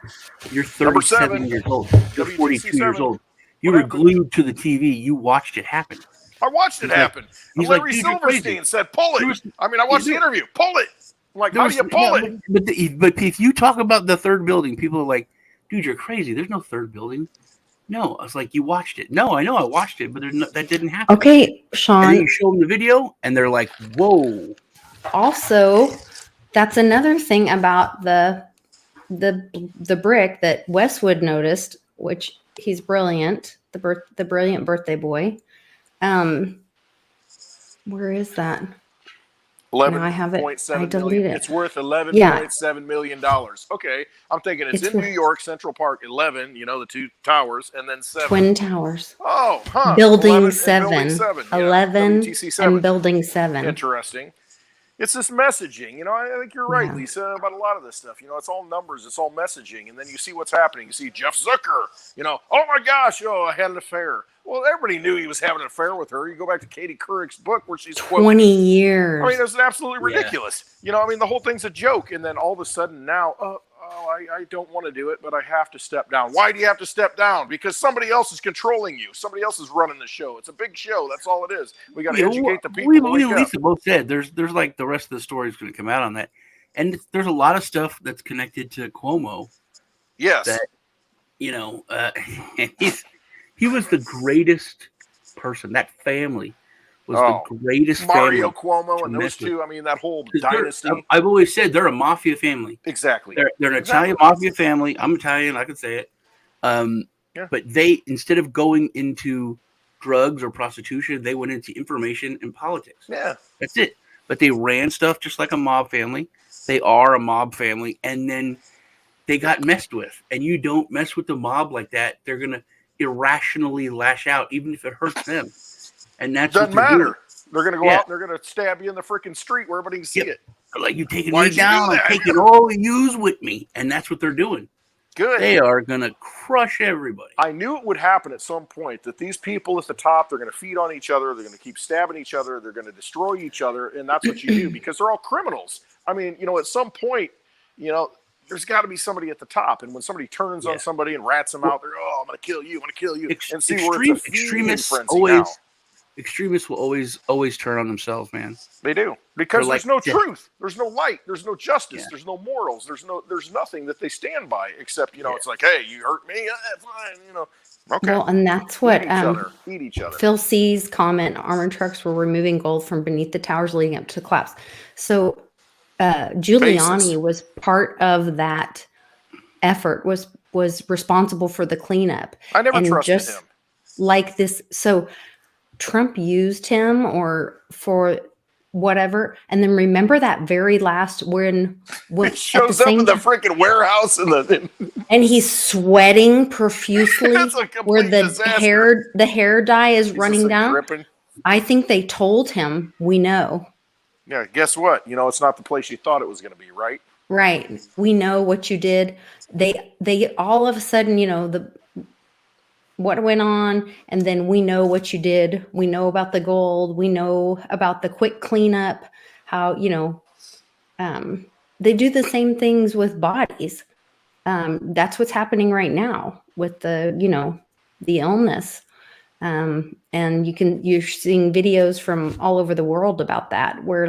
you're 37 years old. You're 42 years old. You were glued to the TV. You watched it happen. I watched it happen. Larry Silverstein said, pull it. I watched the interview. Pull it. I'm like, how do you pull it? But if you talk about the third building, people are like, dude, you're crazy. There's no third building. No, I was like, you watched it. No, I know I watched it, but that didn't happen. Okay, Sean. And you show them the video, and they're like, whoa. Also, that's another thing about the brick that Westwood noticed, which he's brilliant. The brilliant birthday boy. Where is that? $11.7 million. It's worth $11.7 million. Okay, I'm thinking it's in New York, Central Park. 11, the two towers, and then 7 Twin Towers. Oh, huh. Building 7. 11 WTC7. and Building 7. Interesting. It's this messaging. I think you're right, Lisa, about a lot of this stuff. It's all numbers. It's all messaging. And then you see what's happening. You see Jeff Zucker, oh my gosh, I had an affair. Well, everybody knew he was having an affair with her. You go back to Katie Couric's book where she's 20 years. It's absolutely ridiculous. Yeah. The whole thing's a joke. And then all of a sudden now, I don't want to do it, but I have to step down. Why do you have to step down? Because somebody else is controlling you. Somebody else is running the show. It's a big show. That's all it is. We got to educate the people. We and Lisa both said there's like the rest of the story is going to come out on that. And there's a lot of stuff that's connected to Cuomo. Yes. That, he was the greatest person. That family was the greatest Mario family. Cuomo and those two, that whole dynasty. I've always said they're a mafia family. Exactly. They're an Italian mafia family. I'm Italian. I can say it. But they, instead of going into drugs or prostitution, they went into information and politics. Yeah. That's it. But they ran stuff just like a mob family. They are a mob family. And then they got messed with. And you don't mess with the mob like that. They're going to irrationally lash out, even if it hurts them. And that's doesn't matter. They're going to go out and they're going to stab you in the freaking street where everybody can see it. They're like, you taking me down, I'm taking all the yous with me. And that's what they're doing. Good. They are going to crush everybody. I knew it would happen at some point, that these people at the top, they're going to feed on each other. They're going to keep stabbing each other. They're going to destroy each other. And that's what you do, because they're all criminals. At some point, there's got to be somebody at the top. And when somebody turns on somebody and rats them out, they're, I'm going to kill you. I'm going to kill you. And see where it's a extremists will always turn on themselves, man. They do, because there's no truth, there's no light, there's no justice, there's no morals, there's nothing that they stand by except it's like, hey, you hurt me, fine, okay. Well, and that's what eat each other. Phil C's comment: armored trucks were removing gold from beneath the towers leading up to the collapse. So Giuliani was part of that effort. Was responsible for the cleanup. I never trusted him. like this. So Trump used him or for whatever. And then remember that very last when It shows up in the freaking warehouse and he's sweating profusely It's a complete where the disaster. hair dye is He's running just, down. dripping. I think they told him, we know. Yeah, guess what? It's not the place you thought it was going to be, right? Right. We know what you did. They all of a sudden, what went on, and then we know what you did. We know about the gold. We know about the quick cleanup, how, they do the same things with bodies. That's what's happening right now with the illness. And you're seeing videos from all over the world about that, where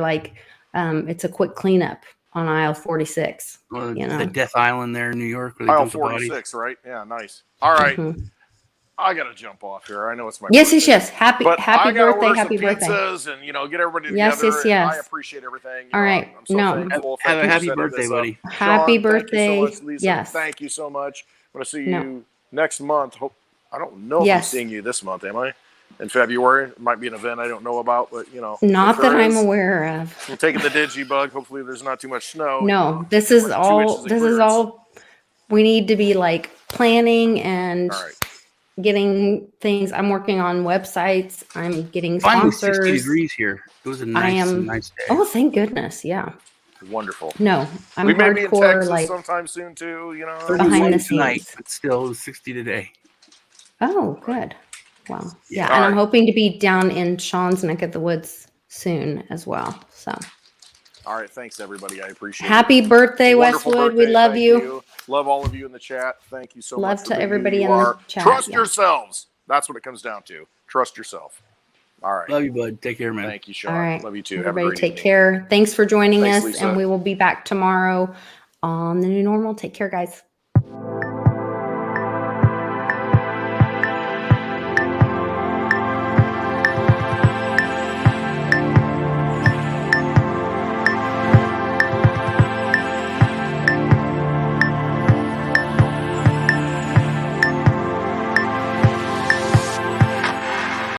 it's a quick cleanup on aisle 46. The Death Island there in New York. Where they Aisle dump the bodies. 46, right? Yeah, nice. All right. Mm-hmm. I got to jump off here. I know it's my Yes. Happy but happy I gotta birthday. order Happy some birthday. pizzas and, get everybody Yes, together. yes. I appreciate everything. All right. I'm so thankful. Have a Thank you happy for setting birthday, this buddy. up. Happy Sean, birthday. Thank you so much, Lisa. Yes. Thank you so much. I'm going to see No. you next month. I don't know if I'm Yes. seeing you this month, am I? In February. It might be an event I don't know about, but, Not if there that I'm is, aware of. we're taking the Digibug. Hopefully there's not too much snow. No, this is like 2 all. inches of This is clearance. all. We need to be planning and All right. getting things. I'm working on websites. I'm getting Finally, 60 sponsors. degrees here. It was a I am. nice day. Oh, thank goodness. Yeah. Wonderful. No, I'm we may be in hardcore. Texas sometime soon too. 31 behind the tonight, scenes. but still 60 today. Oh, good. Wow. Yeah, All and I'm right. hoping to be down in Sean's neck of the woods soon as well. So. All right, thanks everybody. I appreciate Happy it. birthday, Wonderful Westwood. birthday. We love Thank you. Love all of you in the chat. Thank you so Love much for to being who everybody you in the are. chat, Trust yeah. yourselves. That's what it comes down to. Trust yourself. All right. Love you, bud. Take care, man. Thank you, Sean. All right. Love you too. Everybody Have a great take evening. care. Thanks for joining Thanks, us, Lisa. and we will be back tomorrow on the new normal. Take care, guys.